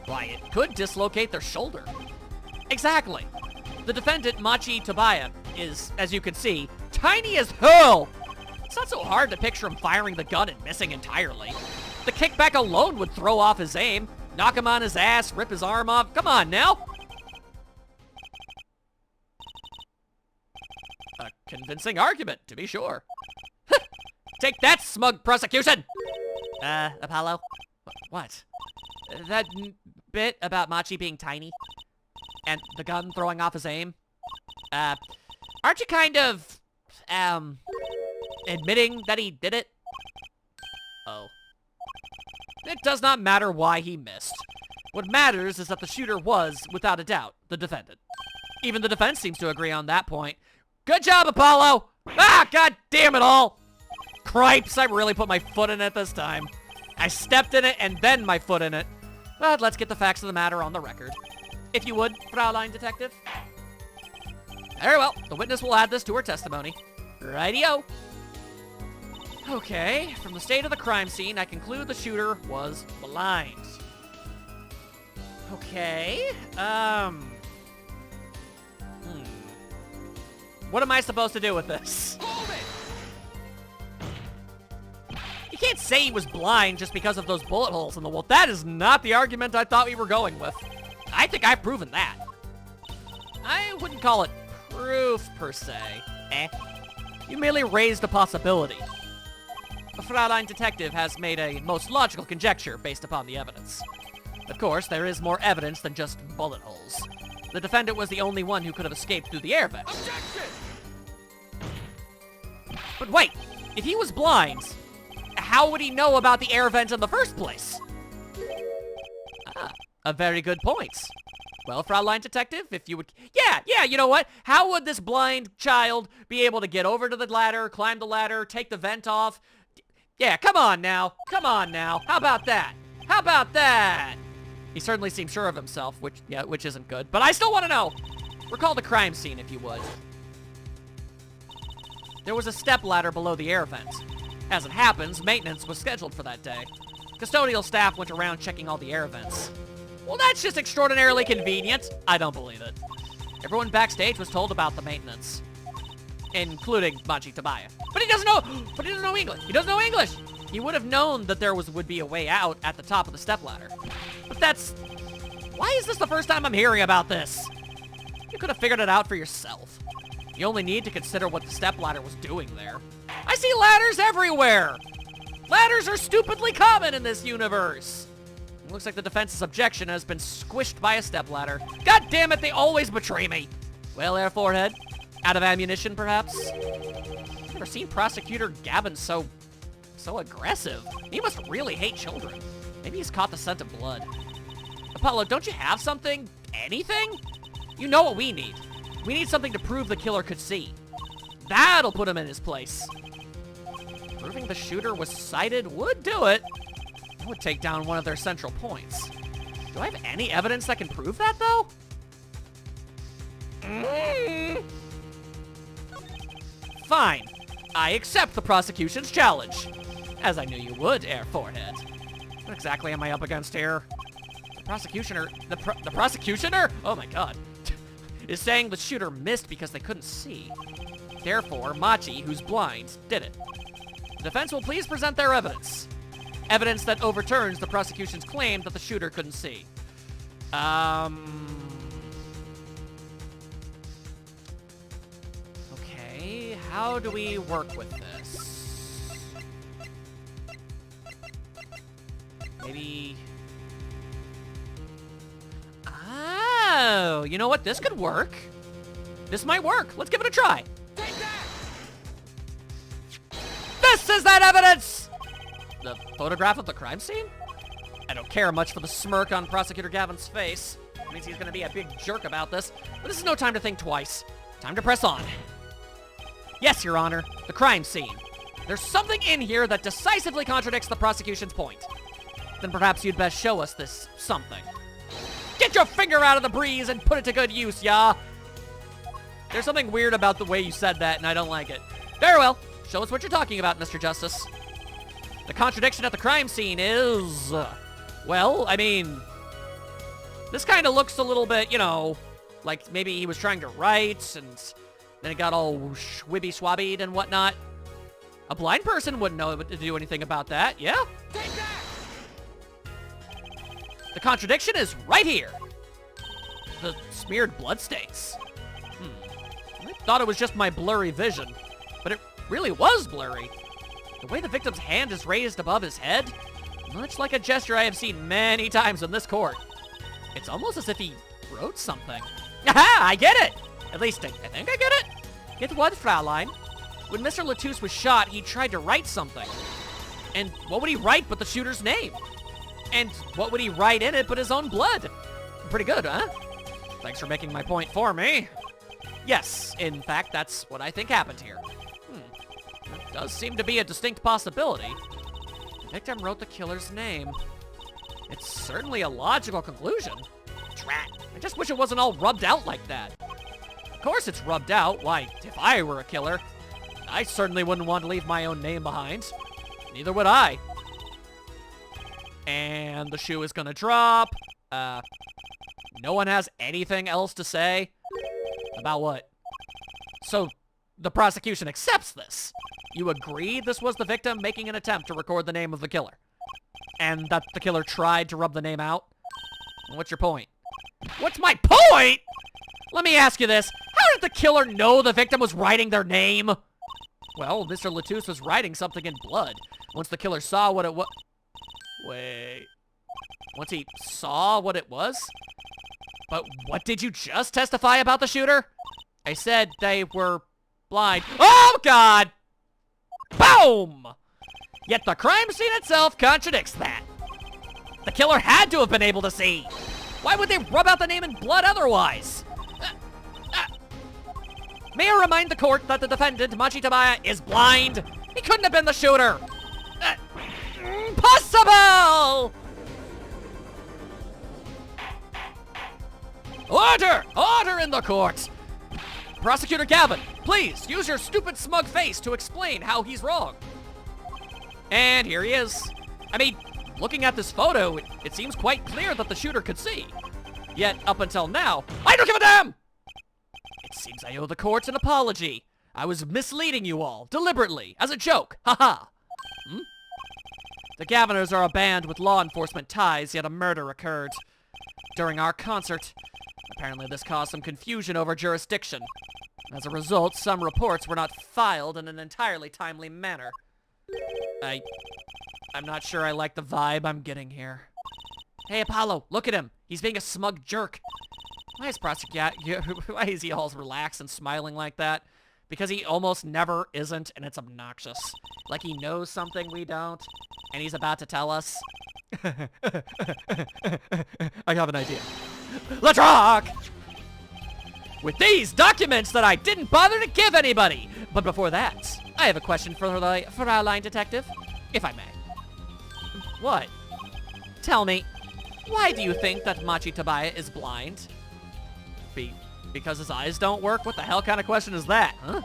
why, it could dislocate their shoulder. Exactly. The defendant, Machi Tabaya, is, as you can see, tiny as hell. It's not so hard to picture him firing the gun and missing entirely. The kickback alone would throw off his aim, knock him on his ass, rip his arm off. Come on now. A convincing argument, to be sure. Take that, smug prosecution! Apollo? What? That bit about Machi being tiny? And the gun throwing off his aim? Aren't you kind of, admitting that he did it? Oh. It does not matter why he missed. What matters is that the shooter was, without a doubt, the defendant. Even the defense seems to agree on that point. Good job, Apollo! Ah, god damn it all! Cripes, I really put my foot in it this time. I stepped in it and then my foot in it. But let's get the facts of the matter on the record. If you would, Fraulein Detective. Very well, the witness will add this to her testimony. Rightio. Okay, from the state of the crime scene, I conclude the shooter was blind. Okay, What am I supposed to do with this? You can't say he was blind just because of those bullet holes in the wall. That is not the argument I thought we were going with. I think I've proven that. I wouldn't call it proof, per se. You merely raised a possibility. The Fraulein Detective has made a most logical conjecture based upon the evidence. Of course, there is more evidence than just bullet holes. The defendant was the only one who could have escaped through the air vent. Objection! But wait, if he was blind, how would he know about the air vent in the first place? Ah, a very good point. Well, Fraulein Detective, if you would... Yeah, you know what? How would this blind child be able to get over to the ladder, climb the ladder, take the vent off? Yeah, come on now. Come on now. How about that? How about that? He certainly seems sure of himself, which isn't good. But I still want to know. Recall the crime scene, if you would. There was a stepladder below the air vent. As it happens, maintenance was scheduled for that day. Custodial staff went around checking all the air vents. Well, that's just extraordinarily convenient. I don't believe it. Everyone backstage was told about the maintenance, including Machi Tabaya. But he doesn't know English. He doesn't know English. He would have known that there would be a way out at the top of the stepladder. But why is this the first time I'm hearing about this? You could have figured it out for yourself. You only need to consider what the stepladder was doing there. I see ladders everywhere. Ladders are stupidly common in this universe. It looks like the defense's objection has been squished by a stepladder. God damn it, they always betray me. Well, Air Forehead, out of ammunition, perhaps? I've never seen Prosecutor Gavin so aggressive. He must really hate children. Maybe he's caught the scent of blood. Apollo, don't you have something? Anything? You know what we need. We need something to prove the killer could see. That'll put him in his place. Proving the shooter was sighted would do it. That would take down one of their central points. Do I have any evidence that can prove that, though? Fine. I accept the prosecution's challenge. As I knew you would, Air Forehead. What exactly am I up against here? The prosecutioner? Oh my god. Is saying the shooter missed because they couldn't see. Therefore, Machi, who's blind, did it. The defense will please present their evidence. Evidence that overturns the prosecution's claim that the shooter couldn't see. Okay, how do we work with this? Maybe... Oh, you know what? This could work. This might work. Let's give it a try. Take that! This is that evidence! The photograph of the crime scene? I don't care much for the smirk on Prosecutor Gavin's face. It means he's gonna be a big jerk about this. But this is no time to think twice. Time to press on. Yes, Your Honor. The crime scene. There's something in here that decisively contradicts the prosecution's point. Then perhaps you'd best show us this something. Get your finger out of the breeze and put it to good use, ya! There's something weird about the way you said that, and I don't like it. Very well. Show us what you're talking about, Mr. Justice. The contradiction at the crime scene is... well, I mean... this kind of looks a little bit, you know, like maybe he was trying to write, and then it got all schwibby-swabbied and whatnot. A blind person wouldn't know to do anything about that, yeah? Take that! The contradiction is right here. The smeared bloodstains. I thought it was just my blurry vision, but it really was blurry. The way the victim's hand is raised above his head, much like a gesture I have seen many times in this court. It's almost as if he wrote something. Aha! I get it! At least I think I get it. Get what, Fraulein? When Mr. Latouche was shot, he tried to write something. And what would he write but the shooter's name? And what would he write in it but his own blood? Pretty good, huh? Thanks for making my point for me. Yes, in fact, that's what I think happened here. It does seem to be a distinct possibility. The victim wrote the killer's name. It's certainly a logical conclusion. Drat, I just wish it wasn't all rubbed out like that. Of course it's rubbed out. Why, if I were a killer, I certainly wouldn't want to leave my own name behind. Neither would I. And the shoe is gonna drop. No one has anything else to say? About what? So, the prosecution accepts this. You agree this was the victim making an attempt to record the name of the killer? And that the killer tried to rub the name out? What's your point? What's my point? Let me ask you this. How did the killer know the victim was writing their name? Well, Mr. Latouche was writing something in blood. Once the killer saw what it was... Wait. Once he saw what it was? But what did you just testify about the shooter? I said they were blind. Oh, God! Boom! Yet the crime scene itself contradicts that. The killer had to have been able to see. Why would they rub out the name in blood otherwise? May I remind the court that the defendant, Machi Tabaya, is blind? He couldn't have been the shooter. Impossible! Order! Order in the court! Prosecutor Gavin, please use your stupid smug face to explain how he's wrong. And here he is. I mean, looking at this photo, it seems quite clear that the shooter could see. Yet, up until now, I don't give a damn! It seems I owe the courts an apology. I was misleading you all, deliberately, as a joke. Haha. The Gaviners are a band with law enforcement ties, yet a murder occurred during our concert. Apparently this caused some confusion over jurisdiction. As a result, some reports were not filed in an entirely timely manner. I'm not sure I like the vibe I'm getting here. Hey, Apollo, look at him. He's being a smug jerk. Why is he all relaxed and smiling like that? Because he almost never isn't, and it's obnoxious. Like he knows something we don't, and he's about to tell us. I have an idea. Let's rock! With these documents that I didn't bother to give anybody. But before that, I have a question for the Fraulein detective, if I may. What? Tell me, why do you think that Machi Tabaya is blind? Because his eyes don't work? What the hell kind of question is that, huh?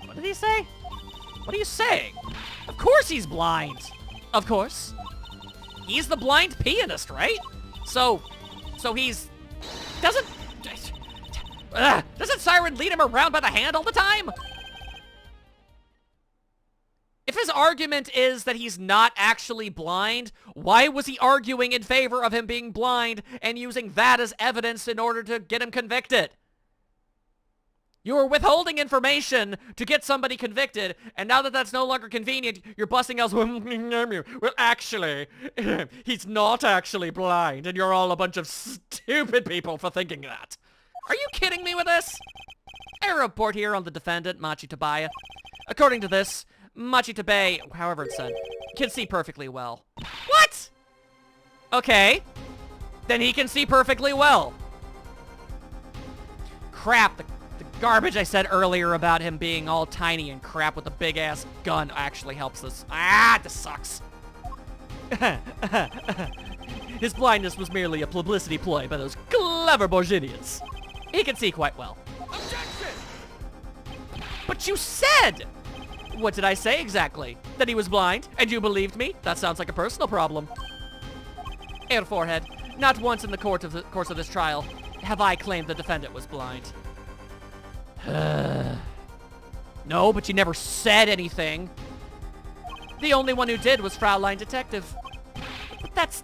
What did he say? What are you saying? Of course he's blind. Of course. He's the blind pianist, right? So he's... Doesn't Siren lead him around by the hand all the time? If his argument is that he's not actually blind, why was he arguing in favor of him being blind and using that as evidence in order to get him convicted? You were withholding information to get somebody convicted, and now that that's no longer convenient, you're busting out, well, actually, he's not actually blind, and you're all a bunch of stupid people for thinking that. Are you kidding me with this? I report here on the defendant, Machi Tabaya. According to this, Machi Tabaya, however it's said, can see perfectly well. What? Okay. Then he can see perfectly well. Crap, the garbage I said earlier about him being all tiny and crap with a big-ass gun actually helps us. Ah, this sucks. His blindness was merely a publicity ploy by those clever Borginians. He can see quite well. Objection! But you said! What did I say exactly? That he was blind, and you believed me? That sounds like a personal problem. Air forehead. Not once in the course of this trial have I claimed the defendant was blind. No, but you never said anything. The only one who did was Fraulein Detective. But that's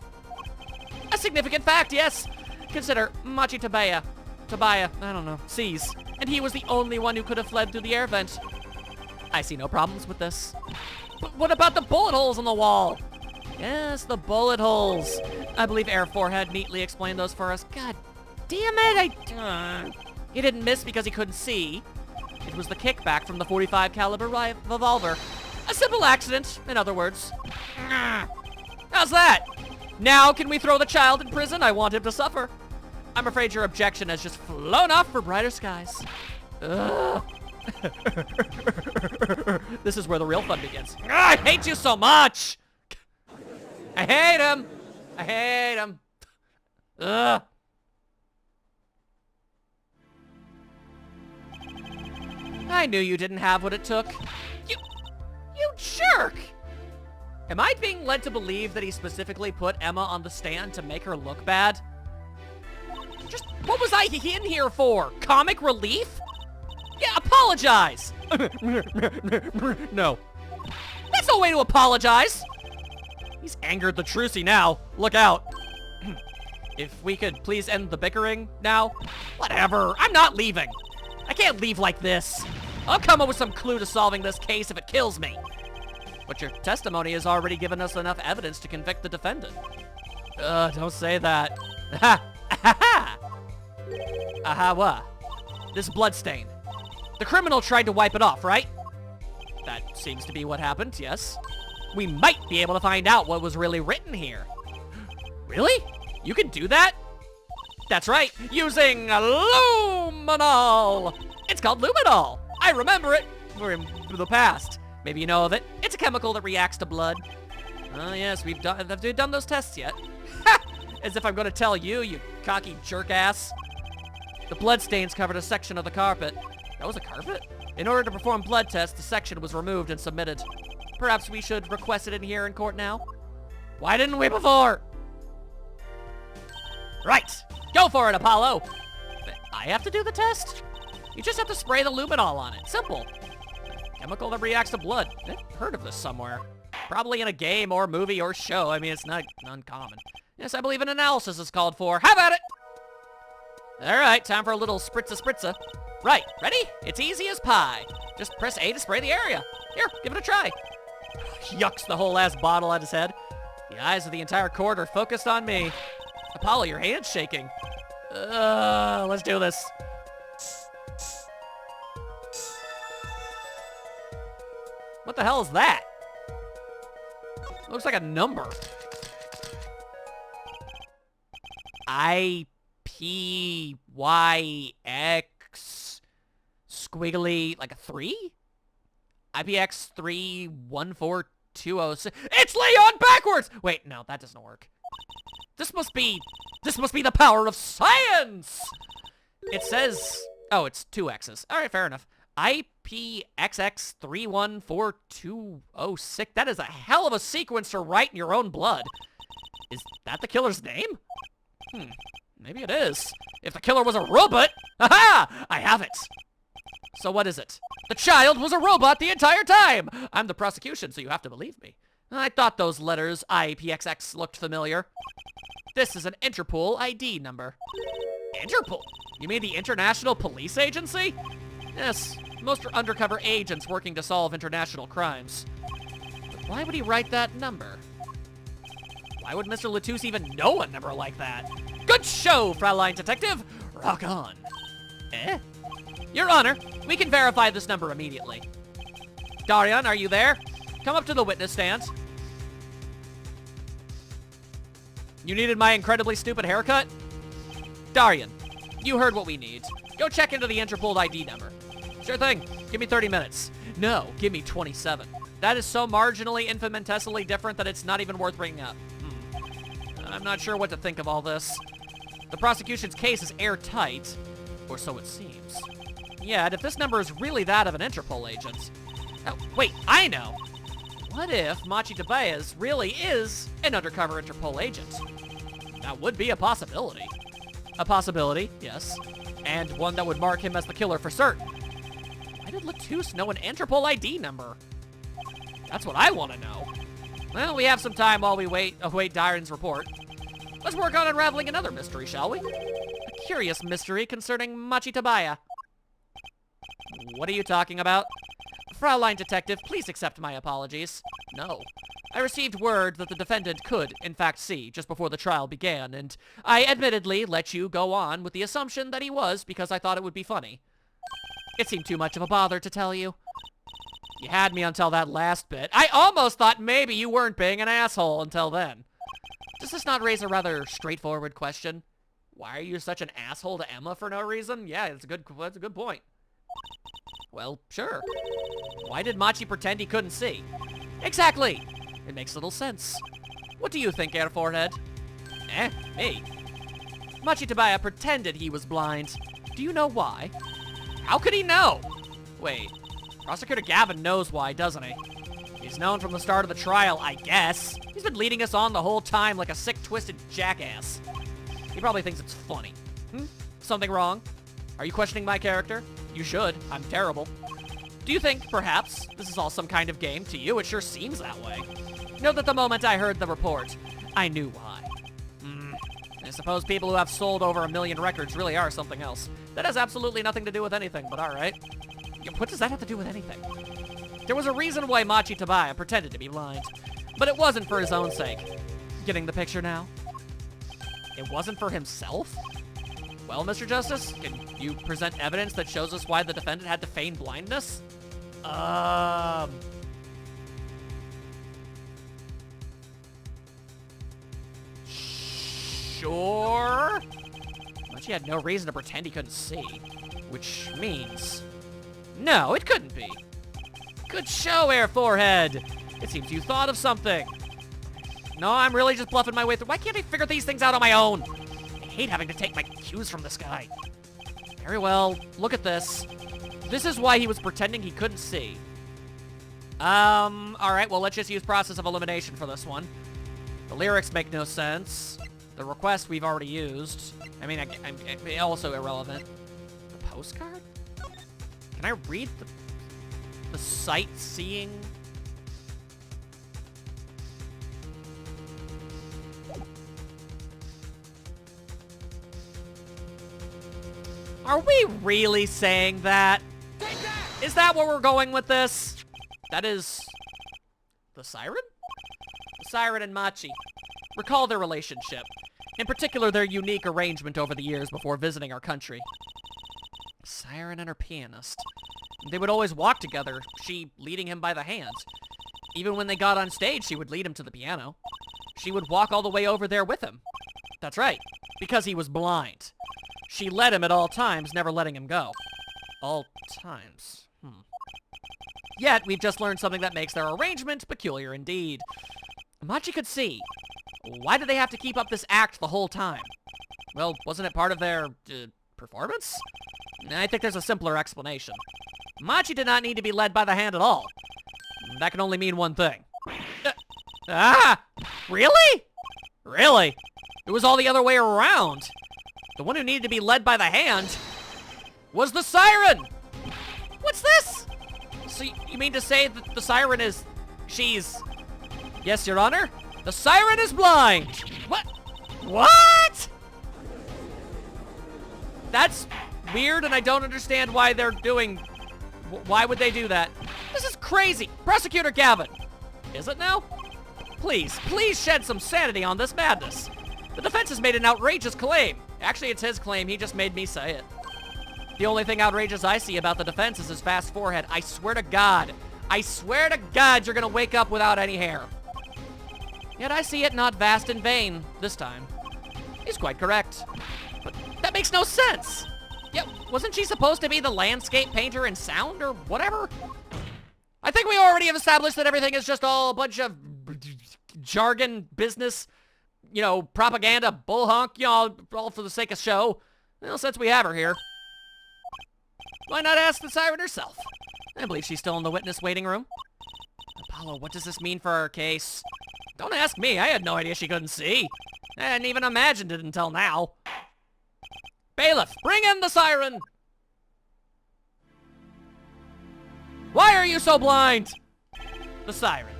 a significant fact, yes. Consider Machi Tabaya, I don't know, sees. And he was the only one who could have fled through the air vent. I see no problems with this. But what about the bullet holes on the wall? Yes, the bullet holes. I believe Air Forehead neatly explained those for us. God damn it, he didn't miss because he couldn't see. It was the kickback from the .45 caliber revolver. A simple accident, in other words. How's that? Now can we throw the child in prison? I want him to suffer. I'm afraid your objection has just flown off for brighter skies. This is where the real fun begins. I hate you so much! I hate him! I hate him! I knew you didn't have what it took. You jerk! Am I being led to believe that he specifically put Emma on the stand to make her look bad? Just, what was I in here for? Comic relief? Yeah, apologize! No. That's no way to apologize! He's angered the Trucy now. Look out. If we could please end the bickering now? Whatever, I'm not leaving. I can't leave like this. I'll come up with some clue to solving this case if it kills me. But your testimony has already given us enough evidence to convict the defendant. Don't say that. Ha! Ha! Aha, what? This bloodstain. The criminal tried to wipe it off, right? That seems to be what happened, yes. We might be able to find out what was really written here. Really? You can do that? That's right, using luminol. It's called luminol. I remember it from the past. Maybe you know of it. It's a chemical that reacts to blood. Oh, yes, have we done those tests yet? As if I'm going to tell you, you cocky jerk-ass. The bloodstains covered a section of the carpet. That was a carpet? In order to perform blood tests, the section was removed and submitted. Perhaps we should request it in here in court now? Why didn't we before? Right! Go for it, Apollo! I have to do the test? You just have to spray the luminol on it. Simple. Chemical that reacts to blood. I've heard of this somewhere. Probably in a game or movie or show. I mean, it's not uncommon. Yes, I believe an analysis is called for. How about it? Alright, time for a little spritza. Right, ready? It's easy as pie. Just press A to spray the area. Here, give it a try. Yucks the whole ass bottle at his head. The eyes of the entire court are focused on me. Apollo, your hand's shaking. Let's do this. What the hell is that? It looks like a number. IPYX squiggly, like a 3? IPX 314206. It's Leon backwards! Wait, no, that doesn't work. This must be the power of science! It says, oh, it's 2 X's. All right, fair enough. IPXX 314206. That is a hell of a sequence to write in your own blood. Is that the killer's name? Maybe it is. If the killer was a robot, aha! I have it. So what is it? The child was a robot the entire time! I'm the prosecution, so you have to believe me. I thought those letters, IPXX, looked familiar. This is an Interpol ID number. Interpol? You mean the International Police Agency? Yes, most are undercover agents working to solve international crimes. But why would he write that number? Why would Mr. Latouche even know a number like that? Good show, Fraulein Detective! Rock on. Your Honor, we can verify this number immediately. Darian, are you there? Come up to the witness stand. You needed my incredibly stupid haircut? Darian, you heard what we need. Go check into the Interpol ID number. Sure thing. Give me 30 minutes. No, give me 27. That is so marginally, infinitesimally different that it's not even worth bringing up. I'm not sure what to think of all this. The prosecution's case is airtight, or so it seems. Yet, if this number is really that of an Interpol agent... Oh, wait, I know! What if Machi Tobias really is an undercover Interpol agent? That would be a possibility. A possibility, yes. And one that would mark him as the killer for certain. Why did Latouche know an Interpol ID number? That's what I want to know. Well, we have some time while we await Darian's report. Let's work on unraveling another mystery, shall we? A curious mystery concerning Machi Tabaya. What are you talking about? Fraulein Detective, please accept my apologies. No. I received word that the defendant could, in fact, see just before the trial began, and I admittedly let you go on with the assumption that he was because I thought it would be funny. It seemed too much of a bother to tell you. You had me until that last bit. I almost thought maybe you weren't being an asshole until then. Does this not raise a rather straightforward question? Why are you such an asshole to Emma for no reason? Yeah, that's a good point. Well, sure. Why did Machi pretend he couldn't see? Exactly! It makes little sense. What do you think, Air Forehead? Me? Machi Tabaya pretended he was blind. Do you know why? How could he know? Wait, Prosecutor Gavin knows why, doesn't he? He's known from the start of the trial, I guess. He's been leading us on the whole time like a sick, twisted jackass. He probably thinks it's funny. Something wrong? Are you questioning my character? You should. I'm terrible. Do you think, perhaps, this is all some kind of game? To you, it sure seems that way. Note that the moment I heard the report, I knew why. I suppose people who have sold over 1 million records really are something else. That has absolutely nothing to do with anything, but alright. What does that have to do with anything? There was a reason why Machi Tabaya pretended to be blind, but it wasn't for his own sake. Getting the picture now? It wasn't for himself? Well, Mr. Justice, can you present evidence that shows us why the defendant had to feign blindness? Sure? Machi had no reason to pretend he couldn't see, which means... No, it couldn't be. Good show, Air Forehead. It seems you thought of something. No, I'm really just bluffing my way through. Why can't I figure these things out on my own? I hate having to take my cues from this guy. Very well, look at this. This is why he was pretending he couldn't see. Alright, well, let's just use process of elimination for this one. The lyrics make no sense. The request we've already used. I mean, I'm also irrelevant. The postcard? Can I read the sightseeing? Are we really saying that? Is that where we're going with this? That is... the siren? The siren and Machi. Recall their relationship. In particular, their unique arrangement over the years before visiting our country. Siren and her pianist. They would always walk together, she leading him by the hand. Even when they got on stage, she would lead him to the piano. She would walk all the way over there with him. That's right, because he was blind. She led him at all times, never letting him go. All times. Yet, we've just learned something that makes their arrangement peculiar indeed. Machi could see. Why did they have to keep up this act the whole time? Well, wasn't it part of their, performance? I think there's a simpler explanation. Machi did not need to be led by the hand at all. That can only mean one thing. Really? Really? It was all the other way around. The one who needed to be led by the hand was the siren! What's this? So you mean to say that the siren is... she's... Yes, Your Honor? The siren is blind! What? What? That's weird, and I don't understand why they're doing... Why would they do that? This is crazy! Prosecutor Gavin! Is it now? Please shed some sanity on this madness. The defense has made an outrageous claim. Actually, it's his claim. He just made me say it. The only thing outrageous I see about the defense is his vast forehead. I swear to God. I swear to God you're gonna wake up without any hair. Yet I see it not vast in vain this time. He's quite correct. But that makes no sense. Yeah, wasn't she supposed to be the landscape painter in sound or whatever? I think we already have established that everything is just all a bunch of jargon, business, propaganda, bull honk, all for the sake of show. Well, since we have her here, why not ask the siren herself? I believe she's still in the witness waiting room. Apollo, what does this mean for our case? Don't ask me. I had no idea she couldn't see. I hadn't even imagined it until now. Bailiff, bring in the siren! Why are you so blind? The siren.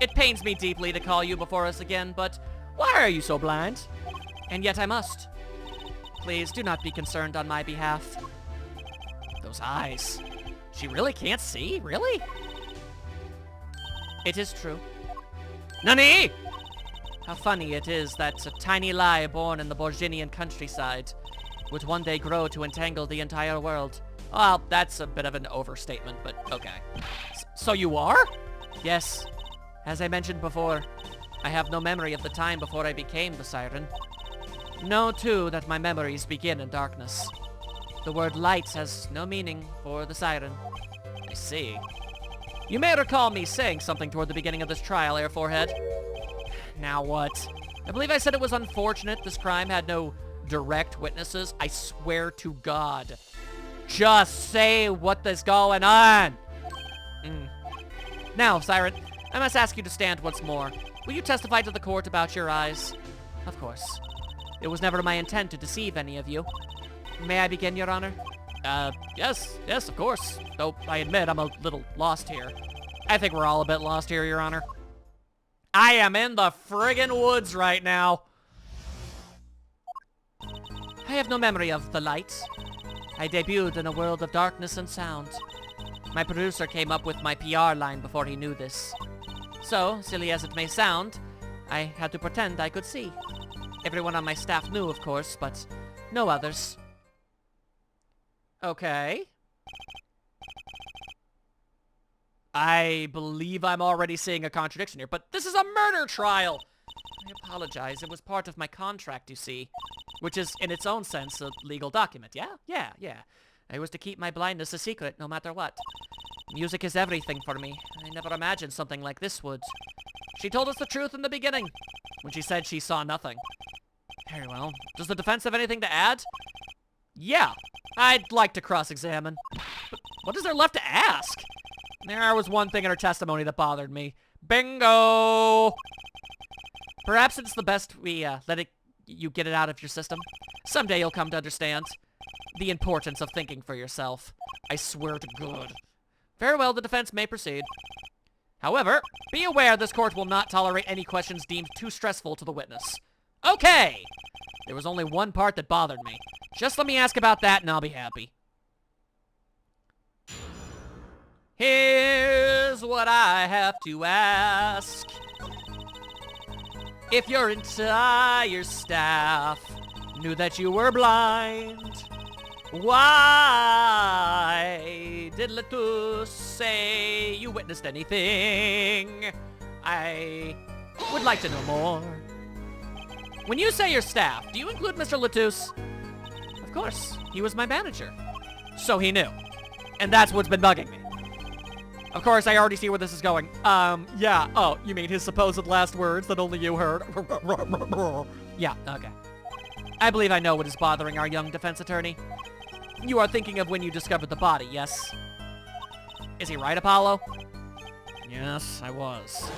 It pains me deeply to call you before us again, but why are you so blind? And yet I must. Please do not be concerned on my behalf. Those eyes. She really can't see? Really? It is true. Nani? How funny it is that a tiny lie born in the Borginian countryside would one day grow to entangle the entire world. Well, that's a bit of an overstatement, but okay. So you are? Yes. As I mentioned before, I have no memory of the time before I became the siren. Know, too, that my memories begin in darkness. The word light has no meaning for the siren. I see. You may recall me saying something toward the beginning of this trial, Air Forehead. Now what? I believe I said it was unfortunate this crime had no direct witnesses. I swear to God. Just say what is going on. Now, Siren, I must ask you to stand once more. Will you testify to the court about your eyes? Of course. It was never my intent to deceive any of you. May I begin, Your Honor? Yes, of course. Though I admit I'm a little lost here. I think we're all a bit lost here, Your Honor. I am in the friggin' woods right now. I have no memory of the light. I debuted in a world of darkness and sound. My producer came up with my PR line before he knew this. So, silly as it may sound, I had to pretend I could see. Everyone on my staff knew, of course, but no others. Okay. I believe I'm already seeing a contradiction here, but this is a murder trial! I apologize. It was part of my contract, you see, which is, in its own sense, a legal document. Yeah. I was to keep my blindness a secret, no matter what. Music is everything for me. I never imagined something like this would. She told us the truth in the beginning. when she said she saw nothing. Very well. Does the defense have anything to add? Yeah, I'd like to cross-examine. But what is there left to ask? There was one thing in her testimony that bothered me. Bingo! Perhaps it's the best we you get it out of your system. Someday you'll come to understand the importance of thinking for yourself. I swear to God. Very well, the defense may proceed. However, be aware this court will not tolerate any questions deemed too stressful to the witness. Okay! There was only one part that bothered me. Just let me ask about that and I'll be happy. Here's what I have to ask. If your entire staff knew that you were blind, why did Letus say you witnessed anything? I would like to know more. When you say your staff, do you include Mr. Letus? Of course, he was my manager. So he knew. And that's what's been bugging me. Of course, I already see where this is going. Yeah. Oh, you mean his supposed last words that only you heard? Yeah, okay. I believe I know what is bothering our young defense attorney. You are thinking of when you discovered the body, yes? Is he right, Apollo? Yes, I was.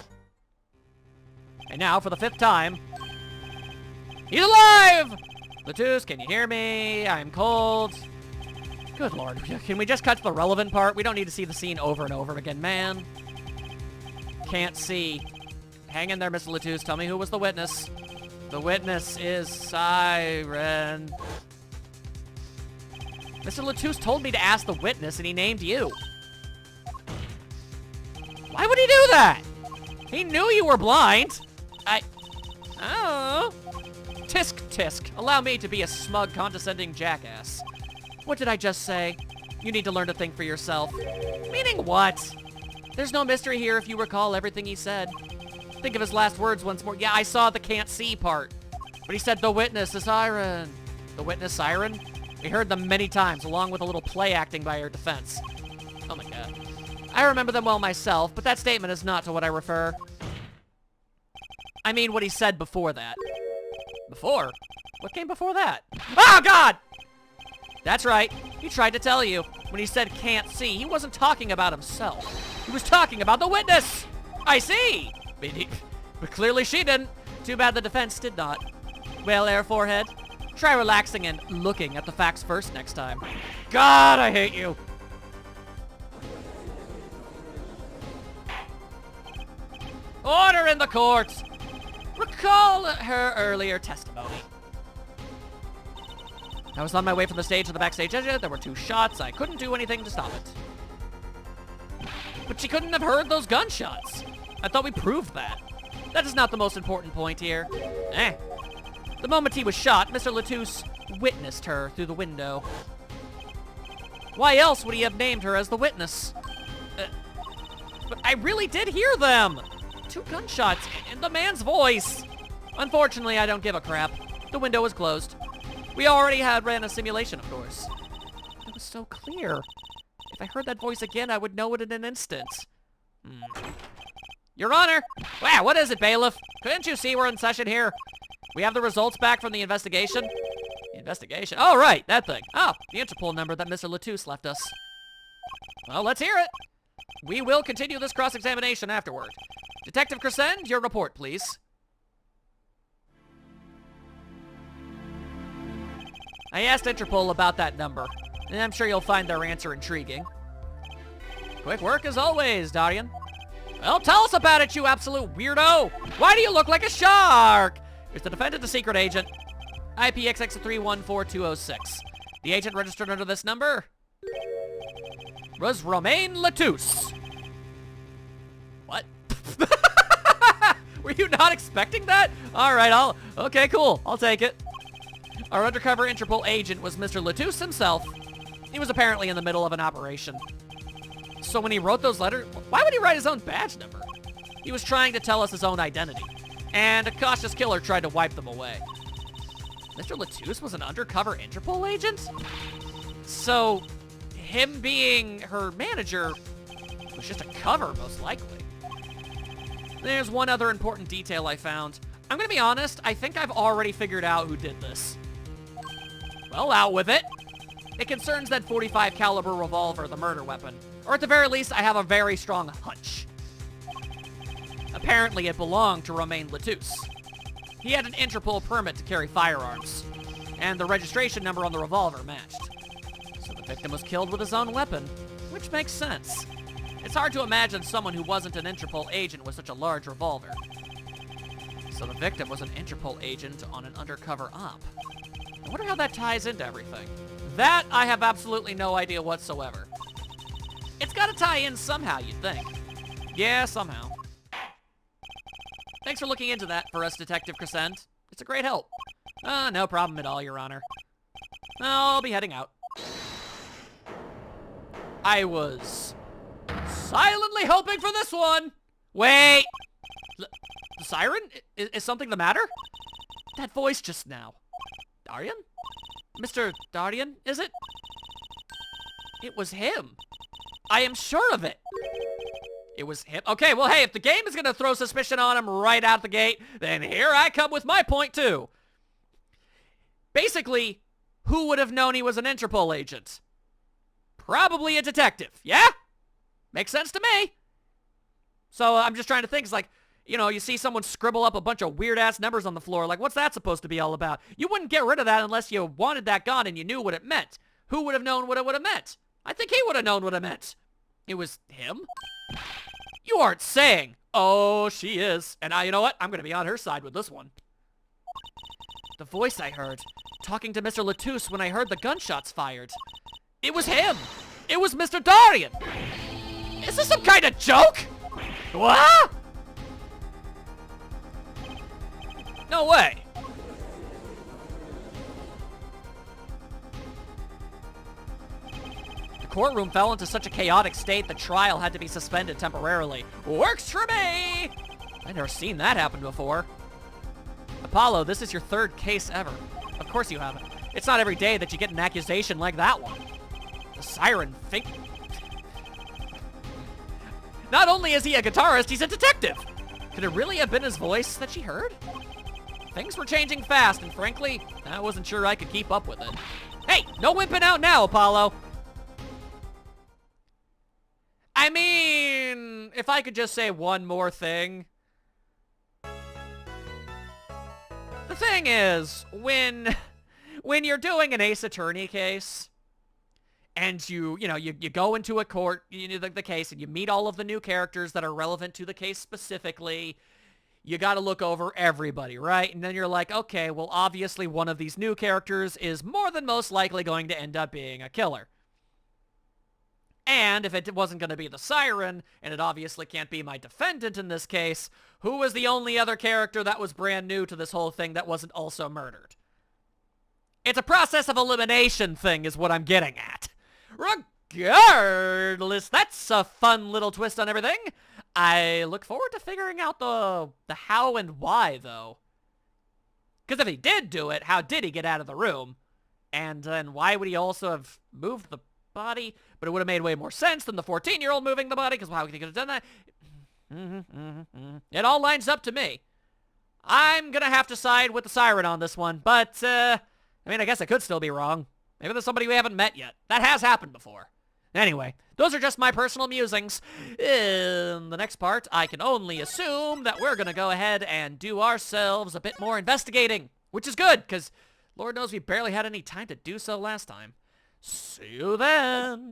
And now, for the 5th time... He's alive! Letus, can you hear me? I'm cold. Good lord. Can we just cut to the relevant part? We don't need to see the scene over and over again, man. Can't see. Hang in there, Mr. Letus. Tell me who was the witness. The witness is Siren. Mr. Letus told me to ask the witness, and he named you. Why would he do that? He knew you were blind. Oh. Tisk, tisk. Allow me to be a smug, condescending jackass. What did I just say? You need to learn to think for yourself. Meaning what? There's no mystery here if you recall everything he said. Think of his last words once more. Yeah, I saw the can't see part. But he said the witness is Siren. The witness Siren? We heard them many times, along with a little play acting by your defense. Oh my god. I remember them well myself, but that statement is not to what I refer. I mean what he said before that. Before? What came before that? Oh god! That's right. He tried to tell you. When he said can't see, he wasn't talking about himself. He was talking about the witness! I see! But clearly she didn't. Too bad the defense did not. Well, Air Forehead, try relaxing and looking at the facts first next time. God, I hate you! Order in the court! Recall her earlier testimony. I was on my way from the stage to the backstage exit. There were 2 shots. I couldn't do anything to stop it. But she couldn't have heard those gunshots. I thought we proved that. That is not the most important point here. The moment he was shot, Mr. Letus witnessed her through the window. Why else would he have named her as the witness? But I really did hear them! 2 gunshots in the man's voice. Unfortunately, I don't give a crap. The window was closed. We already ran a simulation, of course. It was so clear. If I heard that voice again, I would know it in an instant. Your Honor! Wow, what is it, bailiff? Couldn't you see we're in session here? We have the results back from the investigation. The investigation? Oh, right, that thing. Oh, the Interpol number that Mr. Letus left us. Well, let's hear it. We will continue this cross-examination afterward. Detective Crescend, your report, please. I asked Interpol about that number, and I'm sure you'll find their answer intriguing. Quick work as always, Darian. Well, tell us about it, you absolute weirdo! Why do you look like a shark? Is the defendant a secret agent? IPXX314206. The agent registered under this number was Romain Letus. What? Were you not expecting that? Alright, okay, cool. I'll take it. Our undercover Interpol agent was Mr. Letus himself. He was apparently in the middle of an operation. So when he wrote those letters, why would he write his own badge number? He was trying to tell us his own identity. And a cautious killer tried to wipe them away. Mr. Letus was an undercover Interpol agent? So, him being her manager was just a cover, most likely. There's one other important detail I found. I'm gonna be honest, I think I've already figured out who did this. Well, out with it. It concerns that .45 caliber revolver, the murder weapon. Or at the very least, I have a very strong hunch. Apparently, it belonged to Romain Lettuce. He had an Interpol permit to carry firearms, and the registration number on the revolver matched. So the victim was killed with his own weapon, which makes sense. It's hard to imagine someone who wasn't an Interpol agent with such a large revolver. So the victim was an Interpol agent on an undercover op. I wonder how that ties into everything. That I have absolutely no idea whatsoever. It's gotta tie in somehow, you'd think. Yeah, somehow. Thanks for looking into that for us, Detective Crescent. It's a great help. No problem at all, Your Honor. I'll be heading out. I was silently hoping for this one. Wait. The siren? Is something the matter? That voice just now. Darian? Mr. Darian, is it? It was him. I am sure of it. It was him. Okay, well, hey, if the game is going to throw suspicion on him right out the gate, then here I come with my point, too. Basically, who would have known he was an Interpol agent? Probably a detective, yeah? Makes sense to me. So I'm just trying to think. It's like, you know, you see someone scribble up a bunch of weird-ass numbers on the floor. Like, what's that supposed to be all about? You wouldn't get rid of that unless you wanted that gone and you knew what it meant. Who would have known what it would have meant? I think he would have known what it meant. It was him? You aren't saying. Oh, she is. And you know what? I'm going to be on her side with this one. The voice I heard, talking to Mr. Lettuce when I heard the gunshots fired. It was him. It was Mr. Darian. Is this some kind of joke? What? No way. The courtroom fell into such a chaotic state the trial had to be suspended temporarily. Works for me! I've never seen that happen before. Apollo, this is your third case ever. Of course you haven't. It's not every day that you get an accusation like that one. The siren think... Not only is he a guitarist, he's a detective! Could it really have been his voice that she heard? Things were changing fast, and frankly, I wasn't sure I could keep up with it. Hey, no wimping out now, Apollo! I mean, if I could just say one more thing. The thing is, when you're doing an Ace Attorney case, and you go into a court, the case, and you meet all of the new characters that are relevant to the case specifically, you gotta look over everybody, right? And then you're like, okay, well, obviously one of these new characters is more than most likely going to end up being a killer. And if it wasn't going to be the siren, and it obviously can't be my defendant in this case, who was the only other character that was brand new to this whole thing that wasn't also murdered? It's a process of elimination thing is what I'm getting at. Regardless, that's a fun little twist on everything. I look forward to figuring out the how and why, though. Because if he did do it, how did he get out of the room? And then why would he also have moved the body? But it would have made way more sense than the 14-year-old moving the body, because how he could have done that? It all lines up to me. I'm going to have to side with the siren on this one, but, I mean, I guess I could still be wrong. Maybe there's somebody we haven't met yet. That has happened before. Anyway, those are just my personal musings. In the next part, I can only assume that we're going to go ahead and do ourselves a bit more investigating, which is good, because Lord knows we barely had any time to do so last time. See you then.